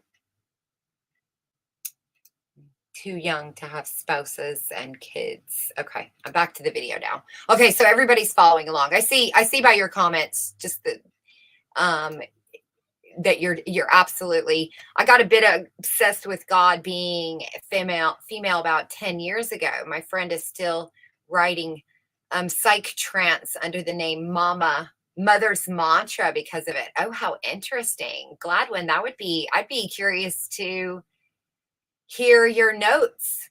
Speaker 2: Too young to have spouses and kids. Okay, I'm back to the video now. Okay, so everybody's following along. I see by your comments just that you're absolutely. I got a bit obsessed with God being female about 10 years ago. My friend is still writing psych trance under the name Mother's Mantra because of it. Oh, how interesting. Gladwin, I'd be curious to hear your notes.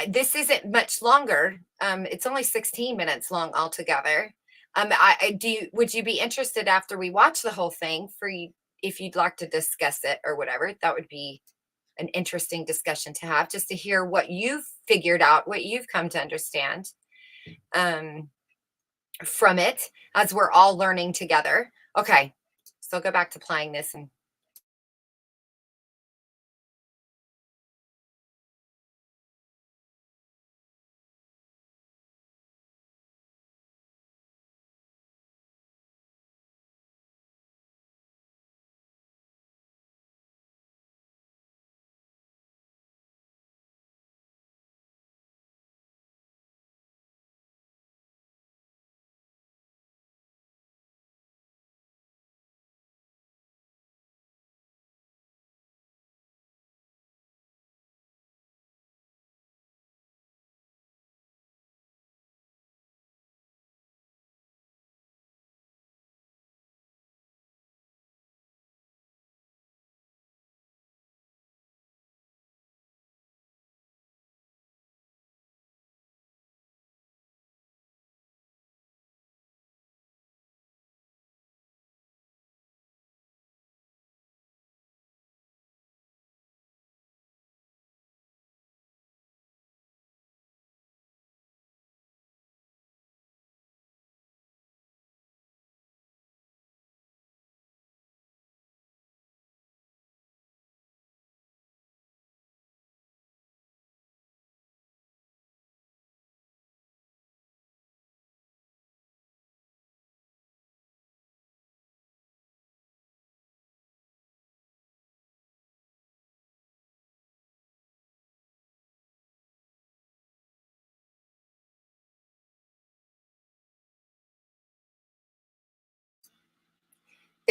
Speaker 2: This isn't much longer. It's only 16 minutes long altogether. Would you be interested after we watch the whole thing if you'd like to discuss it or whatever? That would be an interesting discussion to have, just to hear what you've figured out, what you've come to understand from it as we're all learning together. Okay, so I'll go back to playing this and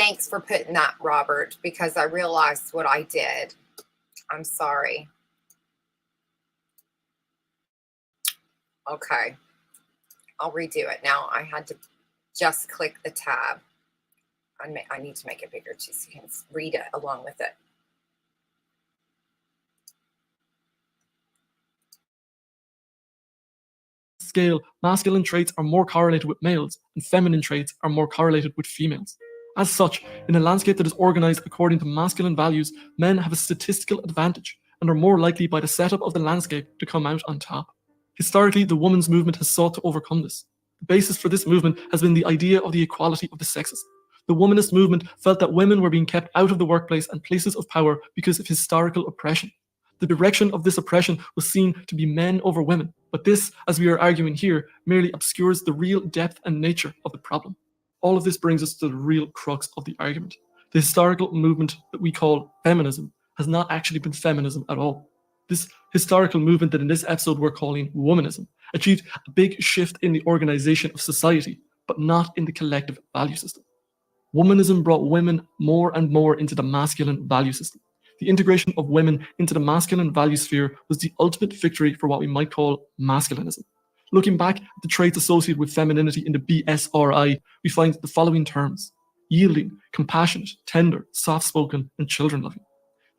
Speaker 2: thanks for putting that, Robert, because I realized what I did. I'm sorry. Okay. I'll redo it. Now I had to just click the tab. I need to make it bigger too so you can read it along with it.
Speaker 4: Scale, masculine traits are more correlated with males and feminine traits are more correlated with females. As such, in a landscape that is organized according to masculine values, men have a statistical advantage and are more likely by the setup of the landscape to come out on top. Historically, the women's movement has sought to overcome this. The basis for this movement has been the idea of the equality of the sexes. The womanist movement felt that women were being kept out of the workplace and places of power because of historical oppression. The direction of this oppression was seen to be men over women, but this, as we are arguing here, merely obscures the real depth and nature of the problem. All of this brings us to the real crux of the argument. The historical movement that we call feminism has not actually been feminism at all. This historical movement that in this episode we're calling womanism achieved a big shift in the organization of society, but not in the collective value system. Womanism brought women more and more into the masculine value system. The integration of women into the masculine value sphere was the ultimate victory for what we might call masculinism. Looking back at the traits associated with femininity in the BSRI, we find the following terms: yielding, compassionate, tender, soft-spoken, and children-loving.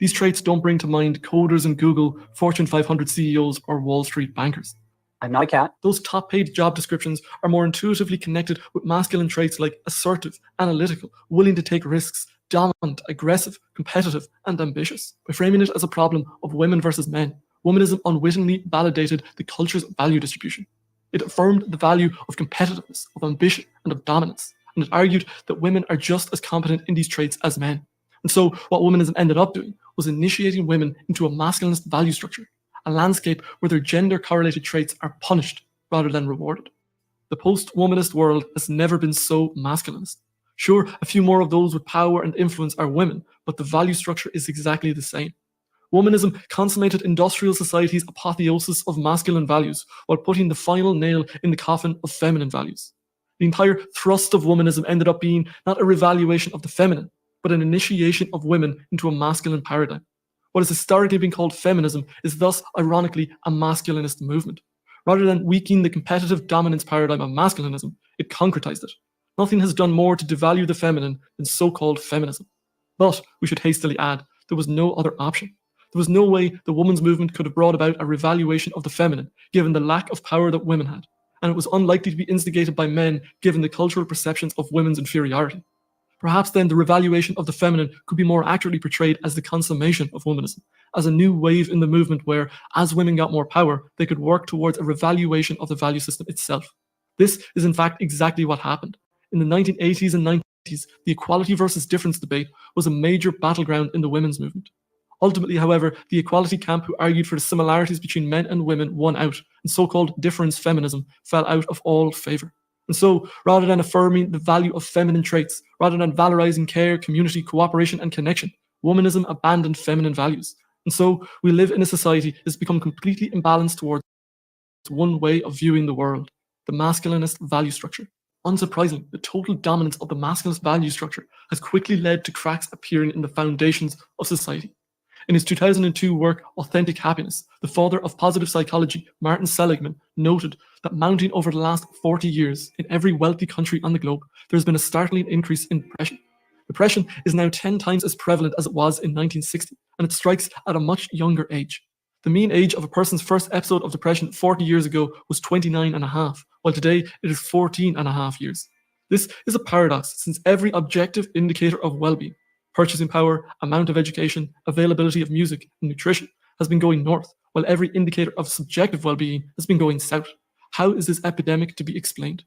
Speaker 4: These traits don't bring to mind coders in Google, Fortune 500 CEOs, or Wall Street bankers.
Speaker 6: I'm not a cat.
Speaker 4: Those top-paid job descriptions are more intuitively connected with masculine traits like assertive, analytical, willing to take risks, dominant, aggressive, competitive, and ambitious. By framing it as a problem of women versus men, womanism unwittingly validated the culture's value distribution. It affirmed the value of competitiveness, of ambition, and of dominance, and it argued that women are just as competent in these traits as men. And so what womanism ended up doing was initiating women into a masculinist value structure, a landscape where their gender-correlated traits are punished rather than rewarded. The post-womanist world has never been so masculinist. Sure, a few more of those with power and influence are women, but the value structure is exactly the same. Womanism consummated industrial society's apotheosis of masculine values while putting the final nail in the coffin of feminine values. The entire thrust of womanism ended up being not a revaluation of the feminine, but an initiation of women into a masculine paradigm. What has historically been called feminism is thus, ironically, a masculinist movement. Rather than weakening the competitive dominance paradigm of masculinism, it concretized it. Nothing has done more to devalue the feminine than so-called feminism. But, we should hastily add, there was no other option. There was no way the women's movement could have brought about a revaluation of the feminine, given the lack of power that women had, and it was unlikely to be instigated by men given the cultural perceptions of women's inferiority. Perhaps then the revaluation of the feminine could be more accurately portrayed as the consummation of womanism, as a new wave in the movement where, as women got more power, they could work towards a revaluation of the value system itself. This is in fact exactly what happened. In the 1980s and 90s, the equality versus difference debate was a major battleground in the women's movement. Ultimately, however, the equality camp who argued for the similarities between men and women won out, and so-called difference feminism fell out of all favour. And so, rather than affirming the value of feminine traits, rather than valorising care, community, cooperation and connection, womanism abandoned feminine values. And so, we live in a society that has become completely imbalanced towards one way of viewing the world, the masculinist value structure. Unsurprisingly, the total dominance of the masculinist value structure has quickly led to cracks appearing in the foundations of society. In his 2002 work, Authentic Happiness, the father of positive psychology, Martin Seligman, noted that mounting over the last 40 years in every wealthy country on the globe, there has been a startling increase in depression. Depression is now 10 times as prevalent as it was in 1960, and it strikes at a much younger age. The mean age of a person's first episode of depression 40 years ago was 29 and a half, while today it is 14 and a half years. This is a paradox since every objective indicator of well-being, purchasing power, amount of education, availability of music and nutrition has been going north, while every indicator of subjective well-being has been going south. How is this epidemic to be explained?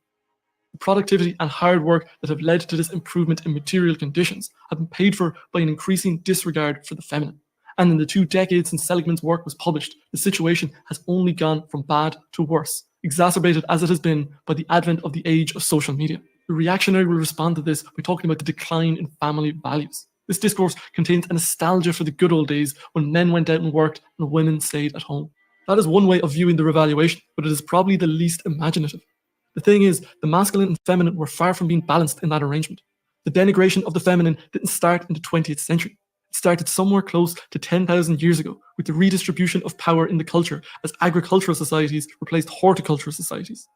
Speaker 4: The productivity and hard work that have led to this improvement in material conditions have been paid for by an increasing disregard for the feminine. And in the 2 decades since Seligman's work was published, the situation has only gone from bad to worse, exacerbated as it has been by the advent of the age of social media. The reactionary will respond to this by talking about the decline in family values. This discourse contains a nostalgia for the good old days when men went out and worked and women stayed at home. That is one way of viewing the revaluation, but it is probably the least imaginative. The thing is, the masculine and feminine were far from being balanced in that arrangement. The denigration of the feminine didn't start in the 20th century. It started somewhere close to 10,000 years ago with the redistribution of power in the culture as agricultural societies replaced horticultural societies.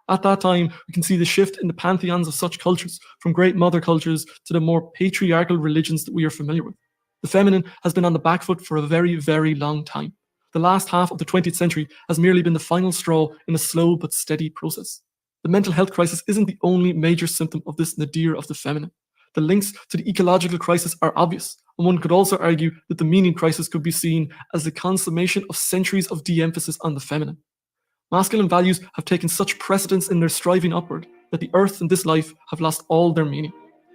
Speaker 4: At that time, we can see the shift in the pantheons of such cultures, from great mother cultures to the more patriarchal religions that we are familiar with. The feminine has been on the back foot for a very, very long time. The last half of the 20th century has merely been the final straw in a slow but steady process. The mental health crisis isn't the only major symptom of this nadir of the feminine. The links to the ecological crisis are obvious, and one could also argue that the meaning crisis could be seen as the consummation of centuries of de-emphasis on the feminine. Masculine values have taken such precedence in their striving upward that the earth and this life have lost all their meaning.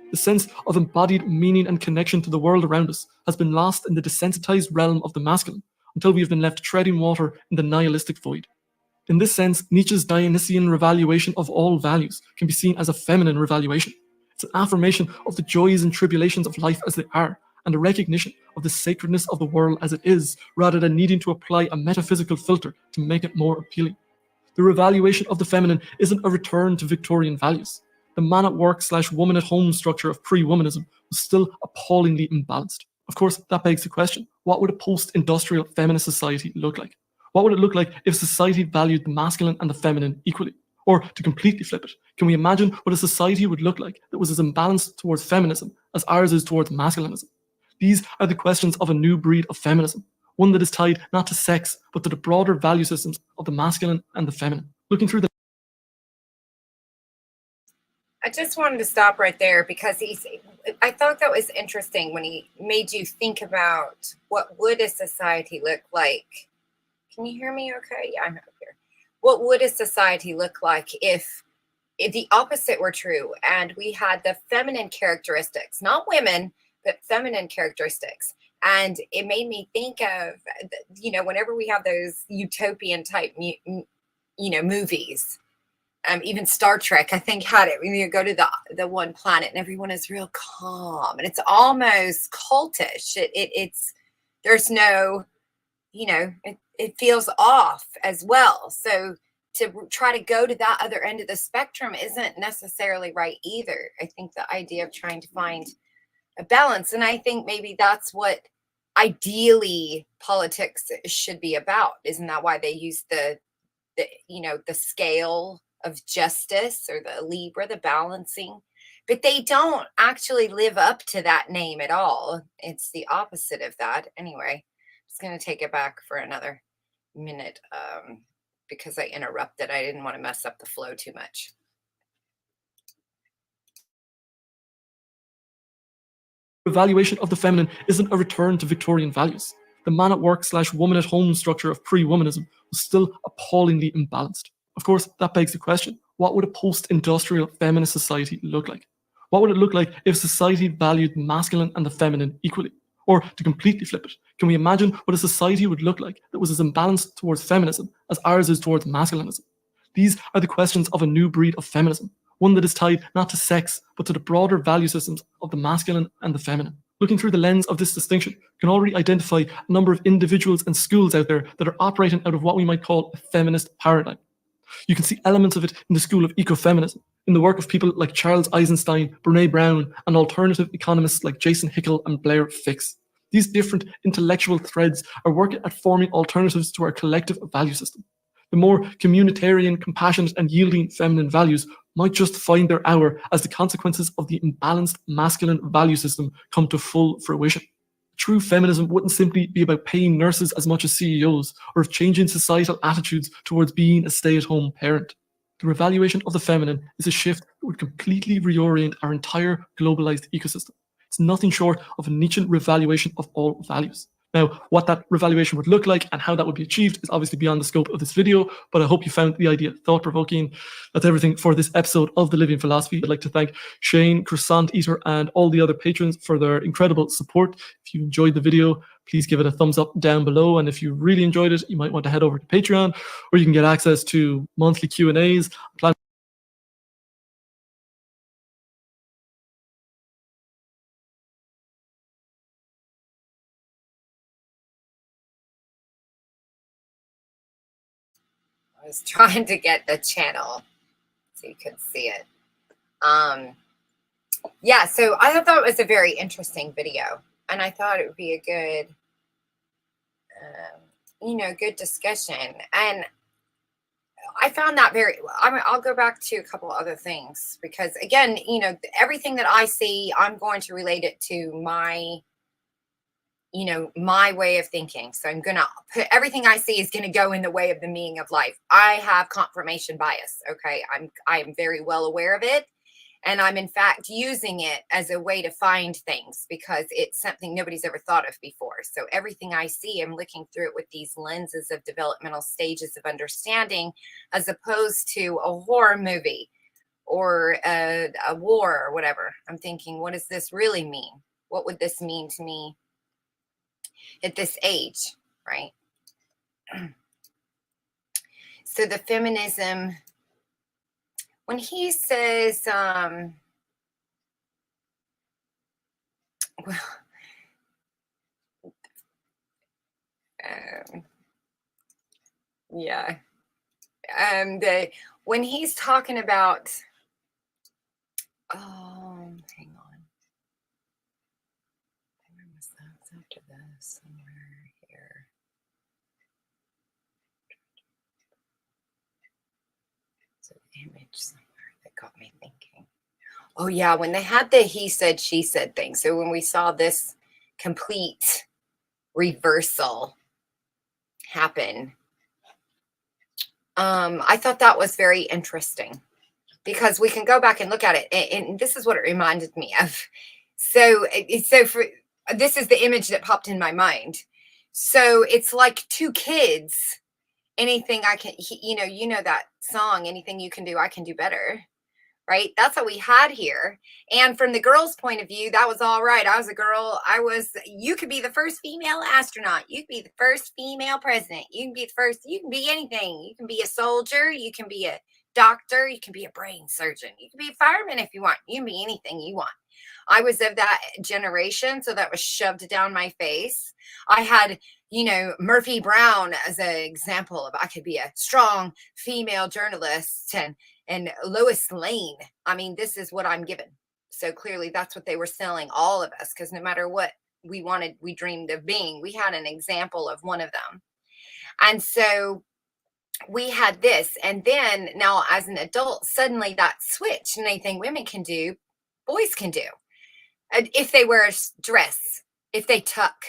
Speaker 4: The sense of embodied meaning and connection to the world around us has been lost in the desensitized realm of the masculine until we have been left treading water in the nihilistic void. In this sense, Nietzsche's Dionysian revaluation of all values can be seen as a feminine revaluation. It's an affirmation of the joys and tribulations of life as they are, and a recognition of the sacredness of the world as it is, rather than needing to apply a metaphysical filter to make it more appealing. The revaluation of the feminine isn't a return to Victorian values. The man at work / woman at home structure of pre-womanism was still appallingly imbalanced. Of course, that begs the question, what would a post-industrial feminist society look like? What would it look like if society valued the masculine and the feminine equally? Or to completely flip it, can we imagine what a society would look like that was as imbalanced towards feminism as ours is towards masculinism? These are the questions of a new breed of feminism, one that is tied not to sex, but to the broader value systems of the masculine and the feminine. Looking through the
Speaker 2: I just wanted to stop right there because I thought that was interesting when he made you think about what would a society look like. Can you hear me okay? Yeah, I'm up here. What would a society look like if the opposite were true and we had the feminine characteristics, not women, but feminine characteristics? And it made me think of, whenever we have those utopian type, movies, even Star Trek, I think, had it. When you go to the one planet and everyone is real calm and it's almost cultish. It's there's no, it feels off as well. So to try to go to that other end of the spectrum isn't necessarily right either. I think the idea of trying to find a balance, and I think maybe that's what ideally politics should be about. Isn't that why they use the scale of justice, or the Libra, the balancing? But they don't actually live up to that name at all. It's the opposite of that. Anyway, I'm just going to take it back for another minute because I interrupted. I didn't want to mess up the flow too much.
Speaker 4: Evaluation of the feminine isn't a return to Victorian values. The man at work / woman at home structure of pre-womanism was still appallingly imbalanced. Of course, that begs the question, what would a post-industrial feminist society look like? What would it look like if society valued the masculine and the feminine equally? Or to completely flip it, can we imagine what a society would look like that was as imbalanced towards feminism as ours is towards masculinism? These are the questions of a new breed of feminism, one that is tied not to sex, but to the broader value systems of the masculine and the feminine. Looking through the lens of this distinction, you can already identify a number of individuals and schools out there that are operating out of what we might call a feminist paradigm. You can see elements of it in the school of ecofeminism, in the work of people like Charles Eisenstein, Brene Brown, and alternative economists like Jason Hickel and Blair Fix. These different intellectual threads are working at forming alternatives to our collective value system. The more communitarian, compassionate, and yielding feminine values might just find their hour as the consequences of the imbalanced masculine value system come to full fruition. True feminism wouldn't simply be about paying nurses as much as CEOs, or of changing societal attitudes towards being a stay-at-home parent. The revaluation of the feminine is a shift that would completely reorient our entire globalized ecosystem. It's nothing short of a Nietzschean revaluation of all values. Now, what that revaluation would look like and how that would be achieved is obviously beyond the scope of this video, but I hope you found the idea thought-provoking. That's everything for this episode of The Living Philosophy. I'd like to thank Shane, Croissant Eater, and all the other patrons for their incredible support. If you enjoyed the video, please give it a thumbs up down below. And if you really enjoyed it, you might want to head over to Patreon, where you can get access to monthly Q&As.
Speaker 2: I was trying to get the channel so you could see it. Yeah, so I thought it was a very interesting video, and I thought it would be a good, good discussion. And I found that I'll go back to a couple other things because, again, everything that I see, I'm going to relate it to my way of thinking. So I'm going to put everything I see is going to go in the way of the meaning of life. I have confirmation bias. Okay. I'm very well aware of it. And I'm in fact using it as a way to find things because it's something nobody's ever thought of before. So everything I see, I'm looking through it with these lenses of developmental stages of understanding, as opposed to a horror movie or a war or whatever. I'm thinking, what does this really mean? What would this mean to me at this age, right? So the feminism, when he says, yeah, when he's talking about, hang on, where was that? After this, somewhere here. It's an image somewhere that got me thinking. Oh yeah, when they had the he said, she said thing. So when we saw this complete reversal happen, I thought that was very interesting because we can go back and look at it, and this is what it reminded me of. So this is the image that popped in my mind. So it's like two kids. Anything I can, that song, anything you can do, I can do better. Right? That's what we had here. And from the girl's point of view, that was all right. I was a girl. You could be the first female astronaut. You could be the first female president. You can be the first, you can be anything. You can be a soldier. You can be a doctor. You can be a brain surgeon. You can be a fireman if you want. You can be anything you want. I was of that generation, so that was shoved down my face. I had, Murphy Brown as an example of I could be a strong female journalist, and Lois Lane. I mean, this is what I'm given. So clearly that's what they were selling all of us, because no matter what we wanted, we dreamed of being, we had an example of one of them. And so we had this. And then now as an adult, suddenly that switch, and anything women can do, boys can do. If they wear a dress, if they tuck.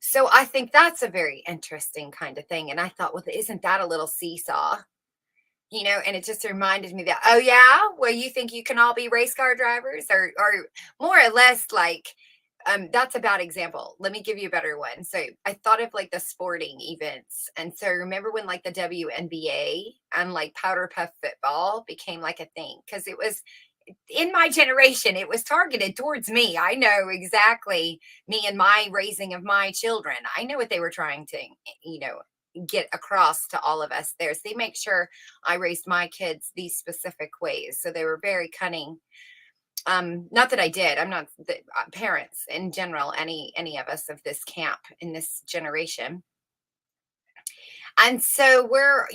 Speaker 2: So I think that's a very interesting kind of thing. And I thought, well, isn't that a little seesaw? And it just reminded me that, oh yeah, well, you think you can all be race car drivers, or more or less like, that's a bad example. Let me give you a better one. So I thought of like the sporting events. And so remember when like the WNBA and like powder puff football became like a thing, because it was in my generation, it was targeted towards me. I know exactly me and my raising of my children. I know what they were trying to, get across to all of us there. So they make sure I raised my kids these specific ways. So they were very cunning. Not that I did. I'm not the parents in general, any of us of this camp in this generation. And so we're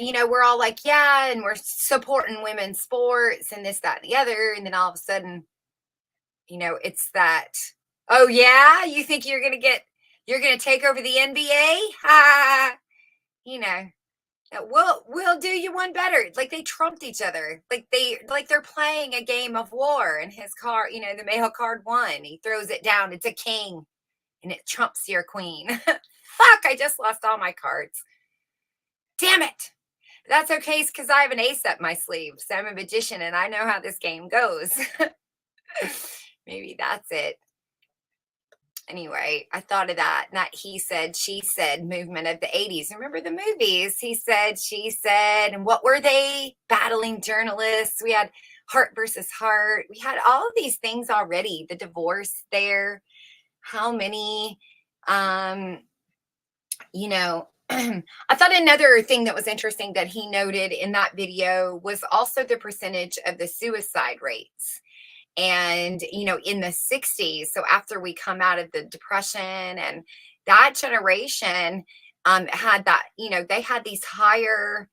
Speaker 2: all like, yeah, and we're supporting women's sports and this, that, and the other. And then all of a sudden, it's that, oh yeah, you think you're going to take over the NBA? Ha, we'll do you one better. Like they trumped each other. Like they're playing a game of war, and his card, the male card won. He throws it down. It's a king and it trumps your queen. Fuck, I just lost all my cards. Damn it. That's okay, because I have an ace up my sleeve. So I'm a magician and I know how this game goes. Maybe that's it. Anyway, I thought of that he said, she said movement of the 80s. Remember the movies? He said, she said, and what were they? Battling journalists. We had Heart versus Heart. We had all of these things already. The divorce there. How many, I thought another thing that was interesting that he noted in that video was also the percentage of the suicide rates. And, in the 60s, so after we come out of the Depression, and that generation had that, they had these higher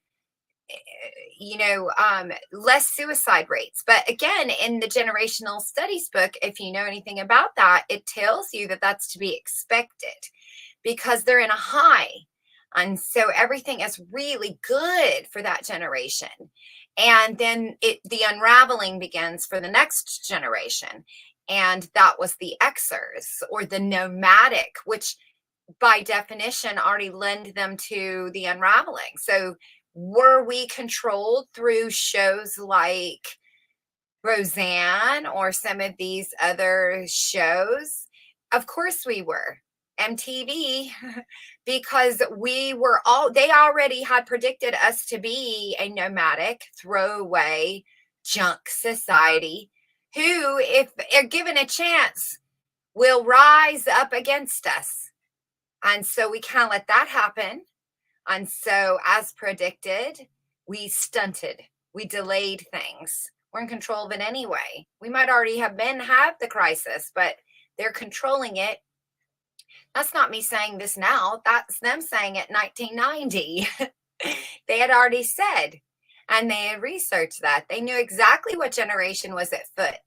Speaker 2: less suicide rates. But again, in the generational studies book, if you know anything about that, it tells you that that's to be expected because they're in a high. And so everything is really good for that generation. And then the unraveling begins for the next generation. And that was the Xers or the nomadic, which by definition already lend them to the unraveling. So were we controlled through shows like Roseanne or some of these other shows? Of course we were. MTV, because they already had predicted us to be a nomadic, throwaway, junk society who, if they're given a chance, will rise up against us. And so we can't let that happen. And so, as predicted, we stunted, we delayed things. We're in control of it anyway. We might already have the crisis, but they're controlling it. That's not me saying this now. That's them saying it in 1990. They had already said, and they had researched that. They knew exactly what generation was at foot,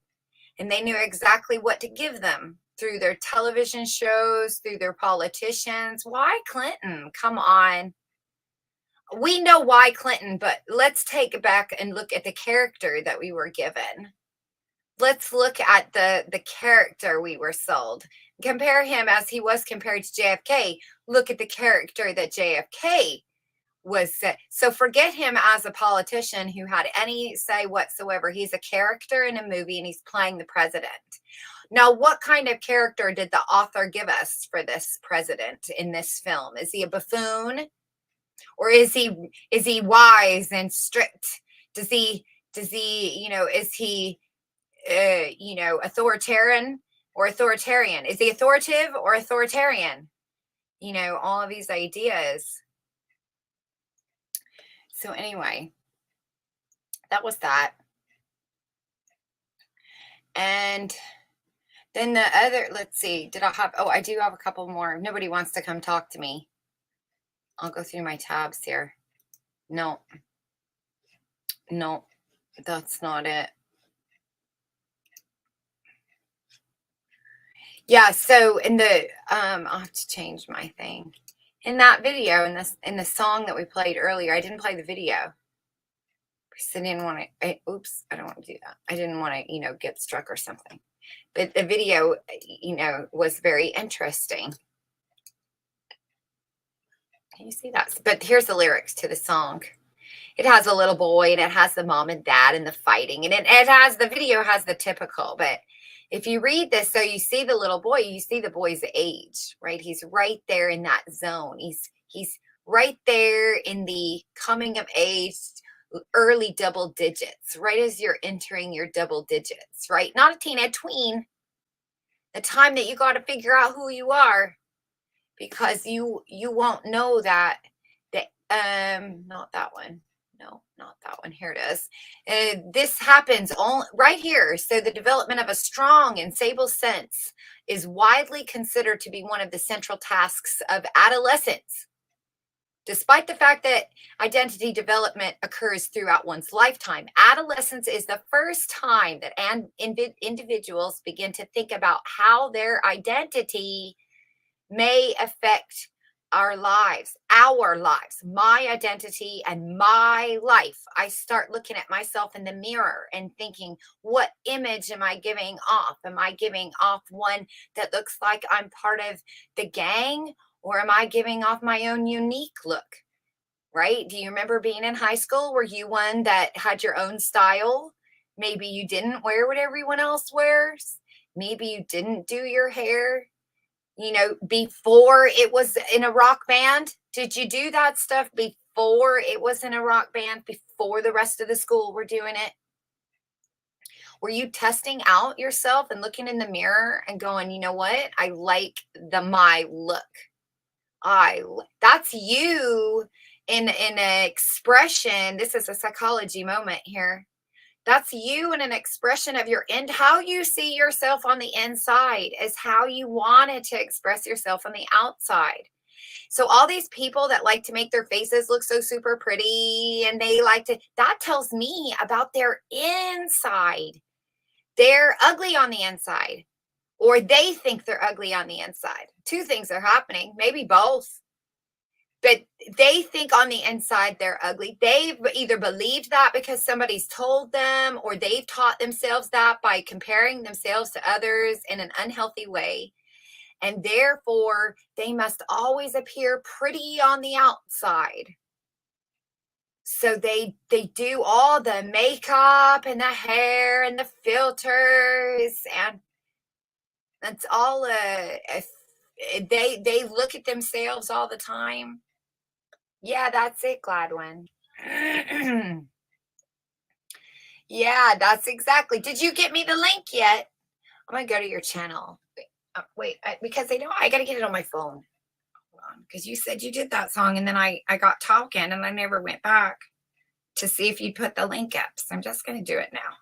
Speaker 2: and they knew exactly what to give them through their television shows, through their politicians. Why Clinton? Come on. We know why Clinton, but let's take it back and look at the character that we were given. Let's look at the character we were sold. Compare him as he was compared to JFK. Look at the character that JFK was. So forget him as a politician who had any say whatsoever. He's a character in a movie and he's playing the president. Now, what kind of character did the author give us for this president in this film? Is he a buffoon? Or is he wise and strict? Is he authoritarian or authoritarian? Is he authoritative or authoritarian? All of these ideas. So anyway, that was that. And then the other, let's see, I do have a couple more. Nobody wants to come talk to me. I'll go through my tabs here. No, that's not it. Yeah, so in the I'll have to change my thing. In that video, in the song that we played earlier, I didn't play the video because I didn't want to. Oops, I don't want to do that. I didn't want to, get struck or something. But the video, was very interesting. Can you see that? But here's the lyrics to the song. It has a little boy and it has the mom and dad and the fighting. And the video has the typical. But if you read this, so you see the little boy, you see the boy's age, right? He's right there in that zone. He's right there in the coming of age, early double digits, right as you're entering your double digits, right? Not a teen, a tween. The time that you got to figure out who you are. Because you won't know that not that one. No, not that one. Here it is. This happens right here. So the development of a strong and stable sense is widely considered to be one of the central tasks of adolescence. Despite the fact that identity development occurs throughout one's lifetime, adolescence is the first time that individuals begin to think about how their identity may affect our lives, my identity and my life. I start looking at myself in the mirror and thinking, what image am I giving off? Am I giving off one that looks like I'm part of the gang? Or am I giving off my own unique look? Right? Do you remember being in high school? Were you one that had your own style? Maybe you didn't wear what everyone else wears. Maybe you didn't do your hair. Before it was in a rock band. Did you do that stuff before it was in a rock band, before the rest of the school were doing it? Were you testing out yourself and looking in the mirror and going, you know what? I like my look. That's you in an expression. This is a psychology moment here. That's you in an expression of how you see yourself on the inside is how you wanted to express yourself on the outside. So all these people that like to make their faces look so super pretty, and they like to, that tells me about their inside. They're ugly on the inside, or they think they're ugly on the inside. Two things are happening, maybe both. But they think on the inside they're ugly. They've either believed that because somebody's told them, or they've taught themselves that by comparing themselves to others in an unhealthy way. And therefore, they must always appear pretty on the outside. So they do all the makeup and the hair and the filters, and that's all they look at themselves all the time. Yeah, that's it, Gladwin. Yeah, that's exactly. Did you get me the link yet? I'm gonna go to your channel. Wait, because I gotta get it on my phone. Hold on, because you said you did that song, and then I got talking, and I never went back to see if you put the link up. So I'm just gonna do it now.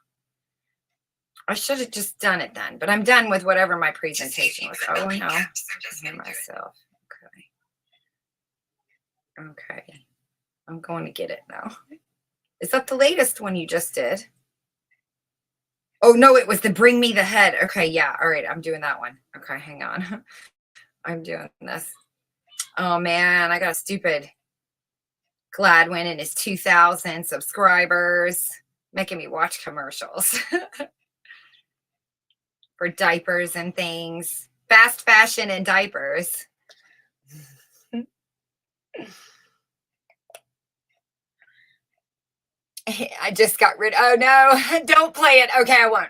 Speaker 2: I should have just done it then, but I'm done with whatever my presentation was. Oh no, I hear myself. Okay, I'm going to get it now. Is that the latest one you just did? Oh no, it was the Bring Me the Head. Okay, yeah, all right, I'm doing that one. Okay, hang on. I'm doing this. Oh man, I got a stupid Gladwin and his 2,000 subscribers making me watch commercials for diapers and things. Fast fashion and diapers. I just got rid. Oh no, don't play it. Okay, I won't.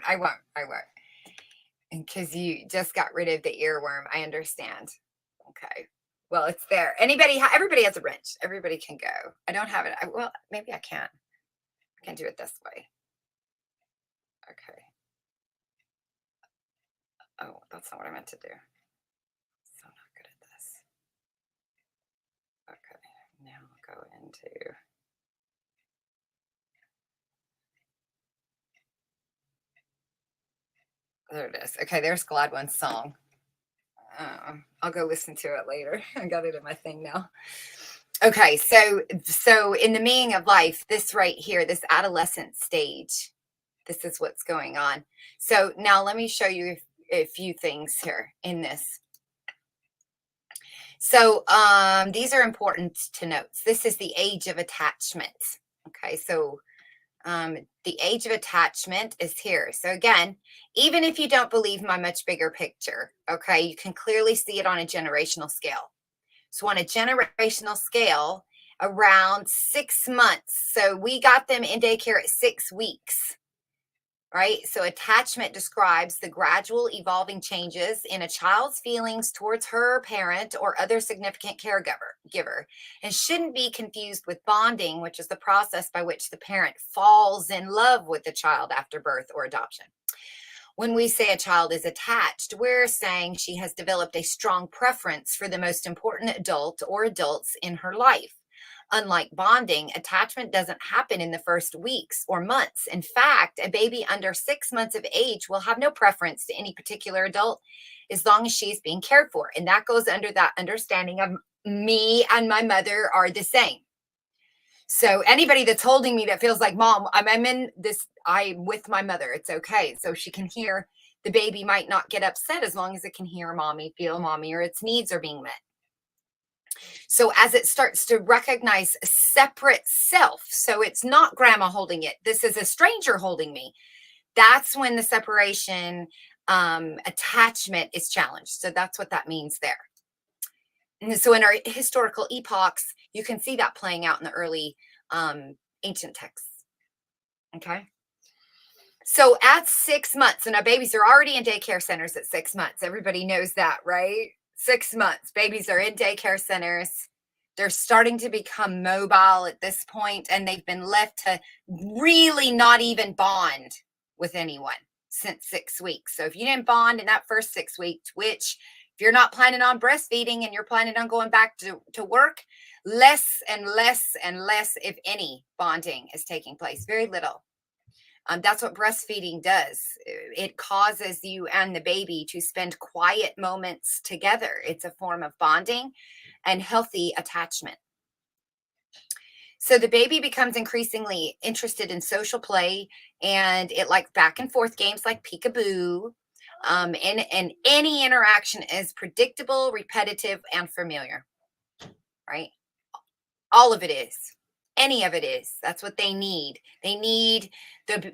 Speaker 2: Because you just got rid of the earworm. I understand. Okay. Well, it's there. Everybody has a wrench. Everybody can go. I don't have it. Well, maybe I can. I can do it this way. Okay. Oh, that's not what I meant to do. So not good at this. Okay. Now I'll go into. There it is. Okay, there's Gladwin's song. I'll go listen to it later. I got it in my thing now. Okay, so in the meaning of life, this right here, this adolescent stage, this is what's going on. So now let me show you a few things here in this. So these are important to note. This is the age of attachment. Okay, so the age of attachment is here. So again, even if you don't believe my much bigger picture, okay, you can clearly see it on a generational scale. So on a generational scale, around 6 months. So we got them in daycare at 6 weeks, right? So attachment describes the gradual evolving changes in a child's feelings towards her parent or other significant caregiver, and shouldn't be confused with bonding, which is the process by which the parent falls in love with the child after birth or adoption. When we say a child is attached, we're saying she has developed a strong preference for the most important adult or adults in her life. Unlike bonding, attachment doesn't happen in the first weeks or months. In fact, a baby under 6 months of age will have no preference to any particular adult as long as she is being cared for. And that goes under that understanding of me and my mother are the same. So anybody that's holding me that feels like, Mom, I'm in this, I'm with my mother, it's okay. So she can hear, the baby might not get upset as long as it can hear mommy, feel mommy, or its needs are being met. So as it starts to recognize a separate self, so it's not grandma holding it, this is a stranger holding me, that's when the separation attachment is challenged. So that's what that means there. And so in our historical epochs, you can see that playing out in the early ancient texts. Okay. So at 6 months, and our babies are already in daycare centers at 6 months. Everybody knows that, right? 6 months, babies are in daycare centers. They're starting to become mobile at this point, and they've been left to really not even bond with anyone since 6 weeks. So if you didn't bond in that first 6 weeks, which if you're not planning on breastfeeding and you're planning on going back to work, less and less and less, if any, bonding is taking place. Very little. That's what breastfeeding does. It causes you and the baby to spend quiet moments together. It's a form of bonding. and healthy attachment. So the baby becomes increasingly interested in social play, and it like back and forth games like peekaboo. And any interaction is predictable, repetitive, and familiar, right? All of it is. Any of it is. That's what they need. They need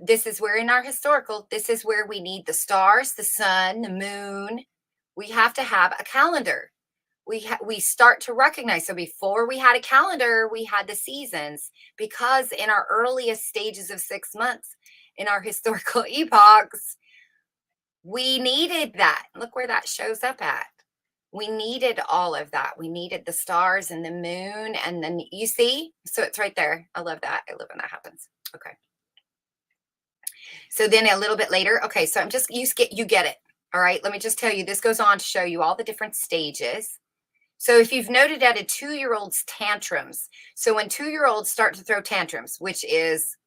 Speaker 2: this is where in our historical, this is where we need the stars, the sun, the moon. We have to have a calendar. We start to recognize. So before we had a calendar, we had the seasons, because in our earliest stages of 6 months in our historical epochs, we needed that. Look where that shows up at. We needed all of that. We needed the stars and the moon. And then you see, so it's right there. I love that. I love when that happens. Okay. So then a little bit later, okay, so you get it. All right. Let me just tell you, this goes on to show you all the different stages. So if you've noted at a 2-year-old's tantrums, so when 2-year-olds start to throw tantrums, which is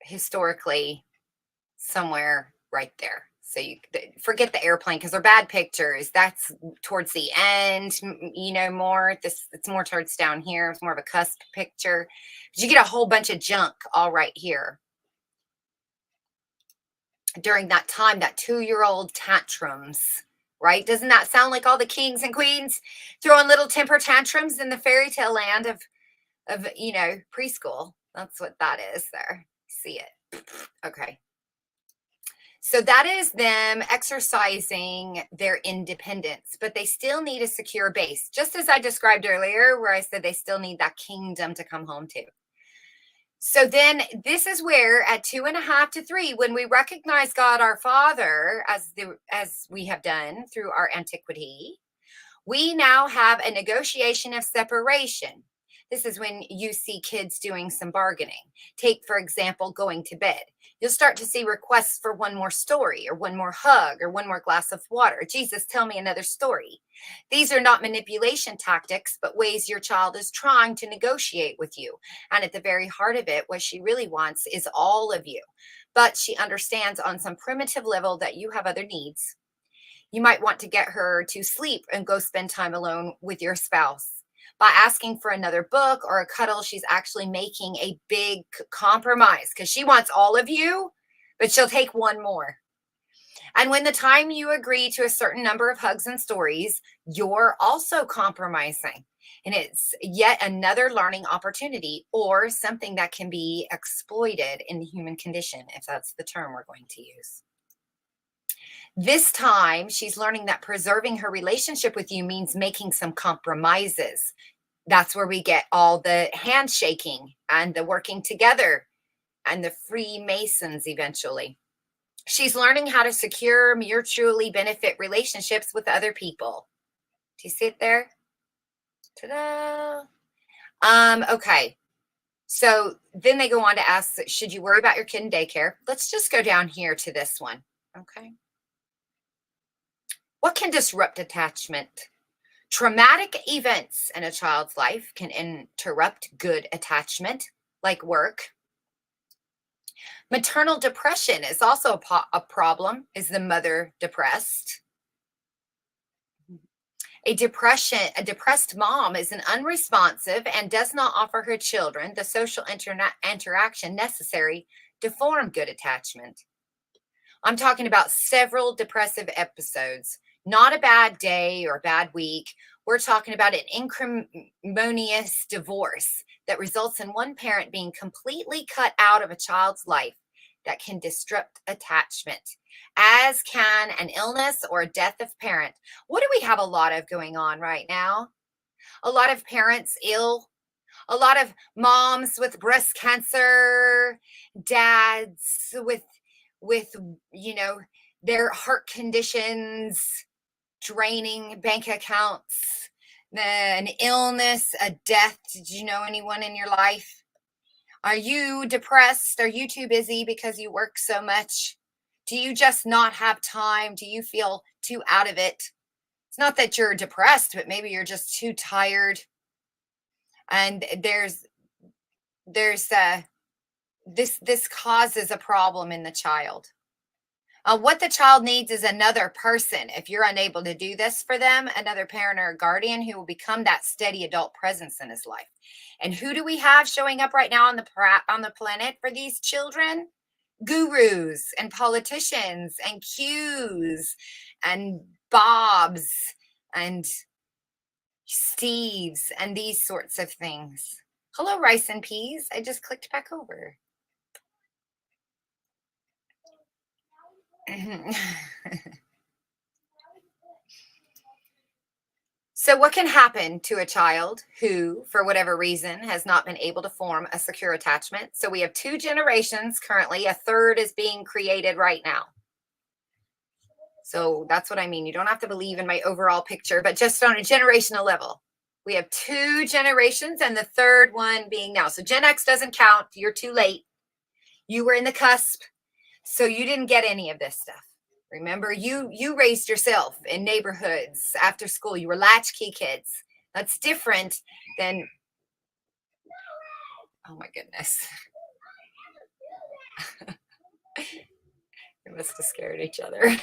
Speaker 2: historically somewhere right there. So you forget the airplane because they're bad pictures. That's towards the end, more. It's more towards down here. It's more of a cusp picture. But you get a whole bunch of junk all right here. During that time, that 2-year-old tantrums, right? Doesn't that sound like all the kings and queens throwing little temper tantrums in the fairy tale land of preschool? That's what that is there. See it. Okay. So that is them exercising their independence, but they still need a secure base, just as I described earlier, where I said they still need that kingdom to come home to. So then this is where at 2.5 to 3, when we recognize God our Father, as we have done through our antiquity, we now have a negotiation of separation. This is when you see kids doing some bargaining. Take, for example, going to bed. You'll start to see requests for one more story or one more hug or one more glass of water. Jesus, tell me another story. These are not manipulation tactics, but ways your child is trying to negotiate with you. And at the very heart of it, what she really wants is all of you. But she understands on some primitive level that you have other needs. You might want to get her to sleep and go spend time alone with your spouse. By asking for another book or a cuddle, she's actually making a big compromise because she wants all of you, but she'll take one more. And when the time you agree to a certain number of hugs and stories, you're also compromising. And it's yet another learning opportunity or something that can be exploited in the human condition, if that's the term we're going to use. This time, she's learning that preserving her relationship with you means making some compromises. That's where we get all the handshaking and the working together and the Freemasons eventually. She's learning how to secure mutually benefit relationships with other people. Do you see it there? Ta-da! Okay. So then they go on to ask, should you worry about your kid in daycare? Let's just go down here to this one. Okay. What can disrupt attachment? Traumatic events in a child's life can interrupt good attachment, like work. Maternal depression is also a problem. Is the mother depressed? A depressed mom is an unresponsive and does not offer her children the social interaction necessary to form good attachment. I'm talking about several depressive episodes, not a bad day or a bad week. We're talking about an incrimonious divorce that results in one parent being completely cut out of a child's life that can disrupt attachment, as can an illness or a death of parent. What do we have a lot of going on right now? A lot of parents ill, a lot of moms with breast cancer, dads with their heart conditions, draining bank accounts, an illness, a death. Did you know anyone in your life? Are you depressed? Are you too busy because you work so much? Do you just not have time? Do you feel too out of it? It's not that you're depressed, but maybe you're just too tired. And this causes a problem in the child. What the child needs is another person. If you're unable to do this for them, another parent or a guardian who will become that steady adult presence in his life. And who do we have showing up right now on the planet for these children? Gurus and politicians and Qs and Bobs and Steves and these sorts of things. Hello, rice and peas. I just clicked back over. So what can happen to a child who, for whatever reason, has not been able to form a secure attachment? So we have 2 generations currently. A third is being created right now. So that's what I mean. You don't have to believe in my overall picture, but just on a generational level. We have 2 generations and the third one being now. So Gen X doesn't count. You're too late. You were in the cusp. So you didn't get any of this stuff. Remember, you raised yourself in neighborhoods after school. You were latchkey kids. That's different than, oh my goodness. They must have scared each other.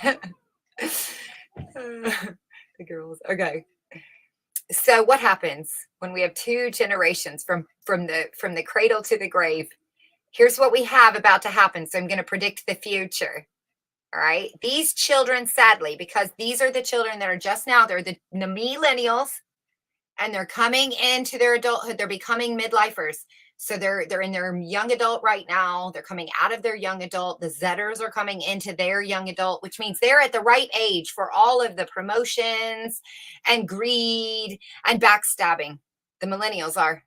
Speaker 2: The girls. Okay. So what happens when we have 2 generations from the cradle to the grave? Here's what we have about to happen. So I'm going to predict the future. All right. These children, sadly, because these are the children that are just now, they're the millennials and they're coming into their adulthood. They're becoming midlifers. So they're in their young adult right now. They're coming out of their young adult. The Zetters are coming into their young adult, which means they're at the right age for all of the promotions and greed and backstabbing. The millennials are.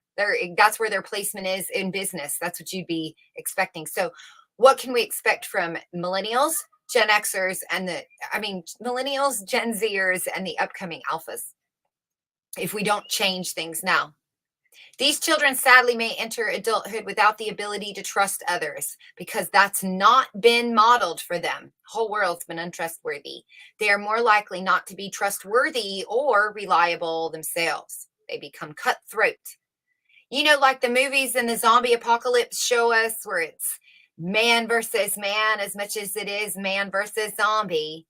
Speaker 2: That's where their placement is in business. That's what you'd be expecting. So what can we expect from millennials, Gen Xers, and millennials, Gen Zers, and the upcoming alphas if we don't change things now? These children sadly may enter adulthood without the ability to trust others because that's not been modeled for them. The whole world's been untrustworthy. They are more likely not to be trustworthy or reliable themselves. They become cutthroat. You know, like the movies in the zombie apocalypse show us where it's man versus man as much as it is man versus zombie.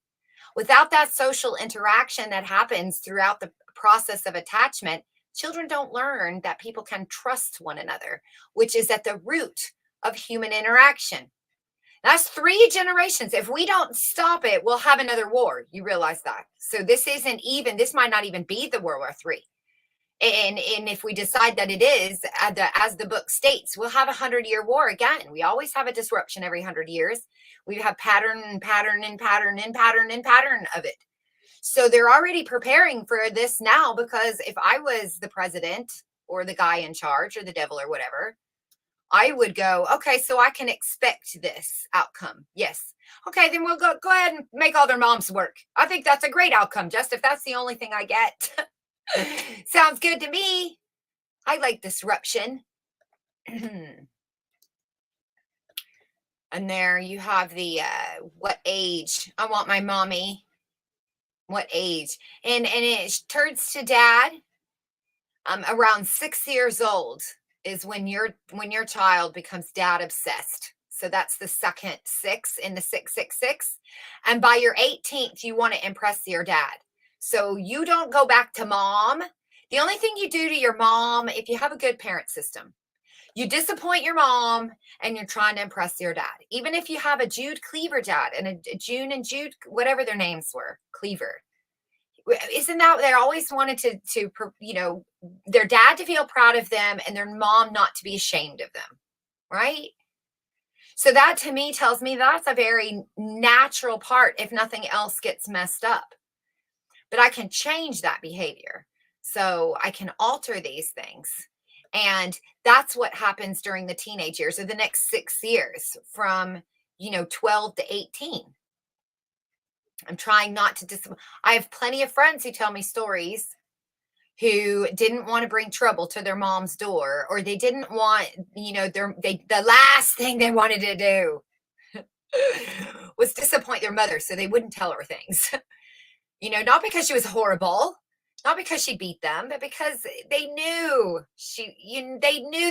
Speaker 2: Without that social interaction that happens throughout the process of attachment, children don't learn that people can trust one another, which is at the root of human interaction. That's 3 generations. If we don't stop it, we'll have another war. You realize that. So this might not even be the World War III. And if we decide that it is, as the book states, we'll have a 100-year war again. We always have a disruption every 100 years. We have pattern and pattern and pattern and pattern and pattern of it. So they're already preparing for this now, because if I was the president or the guy in charge or the devil or whatever, I would go, okay, so I can expect this outcome. Yes. Okay, then we'll go ahead and make all their moms work. I think that's a great outcome, just if that's the only thing I get. Sounds good to me. I like disruption. And there you have the what age? I want my mommy. What age? And it turns to dad around 6 years old is when your child becomes dad obsessed. So that's the second 6 in the 666. And by your 18th, you want to impress your dad. So you don't go back to mom. The only thing you do to your mom, if you have a good parent system, you disappoint your mom and you're trying to impress your dad. Even if you have a Jude Cleaver dad and a June and Jude, whatever their names were, Cleaver. Isn't that they always wanted to their dad to feel proud of them and their mom not to be ashamed of them, right? So that to me tells me that's a very natural part if nothing else gets messed up. But I can change that behavior. So I can alter these things. And that's what happens during the teenage years or the next 6 years from, 12 to 18. I'm trying not to disappoint. I have plenty of friends who tell me stories who didn't want to bring trouble to their mom's door, or they didn't want, the last thing they wanted to do was disappoint their mother. So they wouldn't tell her things, not because she was horrible, not because she beat them, but because they knew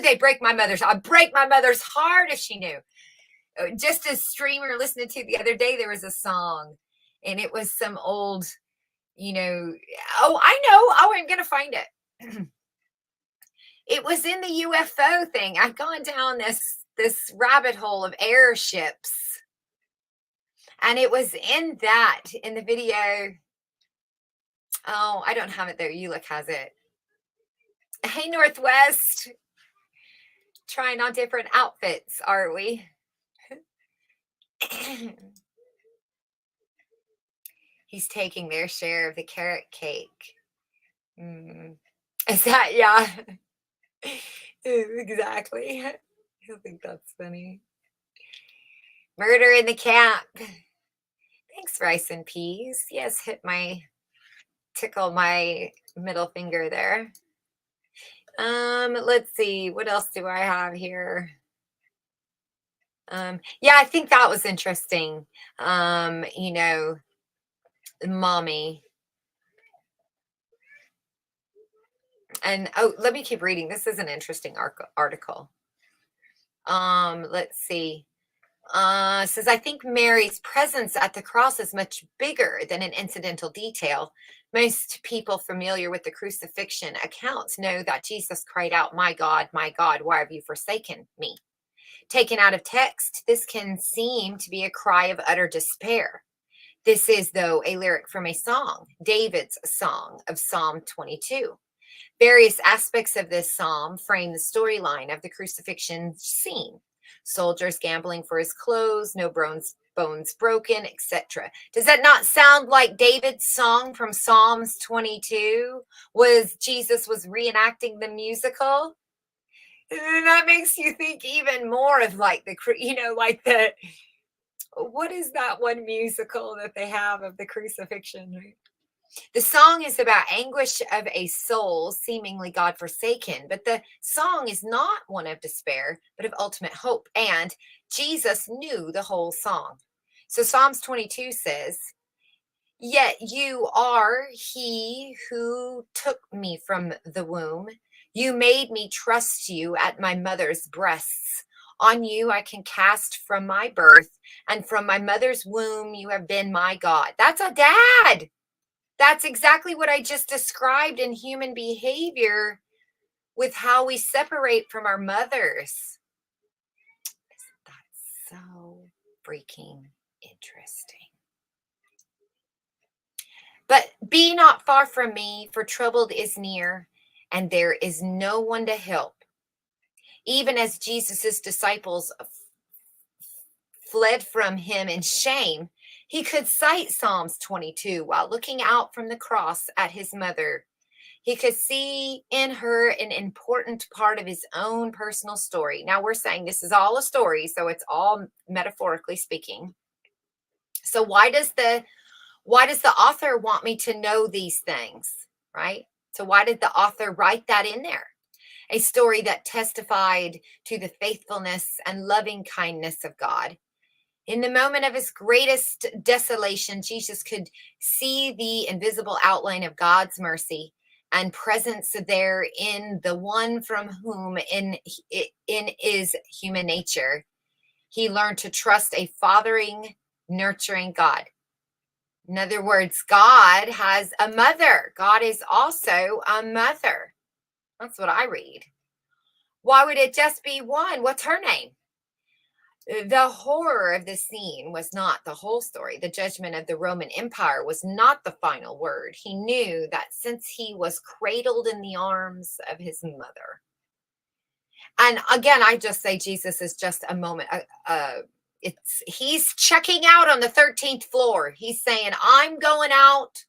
Speaker 2: they'd break my mother's heart if she knew. just a streamer listening to the other day, there was a song and it was some old, you know, oh, I know. Oh, I'm going to find it. It was in the UFO thing. I've gone down this rabbit hole of airships. And it was in the video. Oh, I don't have it there. You look has it. Hey, Northwest. Trying on different outfits, are we? He's taking their share of the carrot cake. Is that, yeah. Exactly. I think that's funny. Murder in the camp. Thanks, rice and peas. Yes, tickle my middle finger there. Let's see, what else do I have here? Yeah, I think that was interesting. You know, mommy. And oh, let me keep reading. This is an interesting article. Let's see. Says, I think Mary's presence at the cross is much bigger than an incidental detail. Most people familiar with the crucifixion accounts know that Jesus cried out, my God, why have you forsaken me? Taken out of text, this can seem to be a cry of utter despair. This is, though, a lyric from a song, David's song of Psalm 22. Various aspects of this psalm frame the storyline of the crucifixion scene. Soldiers gambling for his clothes, no bones broken, etc. Does that not sound like David's song from Psalms 22? Jesus was reenacting the musical? And that makes you think even more of like what is that one musical that they have of the crucifixion? Right? The song is about anguish of a soul, seemingly God-forsaken, but the song is not one of despair, but of ultimate hope. And Jesus knew the whole song. So Psalms 22 says, yet you are he who took me from the womb. You made me trust you at my mother's breasts. On you I can cast from my birth, and from my mother's womb you have been my God. That's a dad. That's exactly what I just described in human behavior with how we separate from our mothers. That's so freaking interesting. But be not far from me, for trouble is near, and there is no one to help. Even as Jesus's disciples fled from him in shame, he could cite Psalms 22 while looking out from the cross at his mother. He could see in her an important part of his own personal story. Now we're saying this is all a story, so it's all metaphorically speaking. So why does the author want me to know these things, right? So why did the author write that in there? A story that testified to the faithfulness and loving kindness of God. In the moment of his greatest desolation, Jesus could see the invisible outline of God's mercy and presence there in the one from whom in his human nature, he learned to trust a fathering, nurturing God. In other words, God has a mother. God is also a mother. That's what I read. Why would it just be one? What's her name? The horror of the scene was not the whole story. The judgment of the Roman Empire was not the final word. He knew that since he was cradled in the arms of his mother. And again, I just say Jesus is just a moment. He's checking out on the 13th floor. He's saying, I'm going out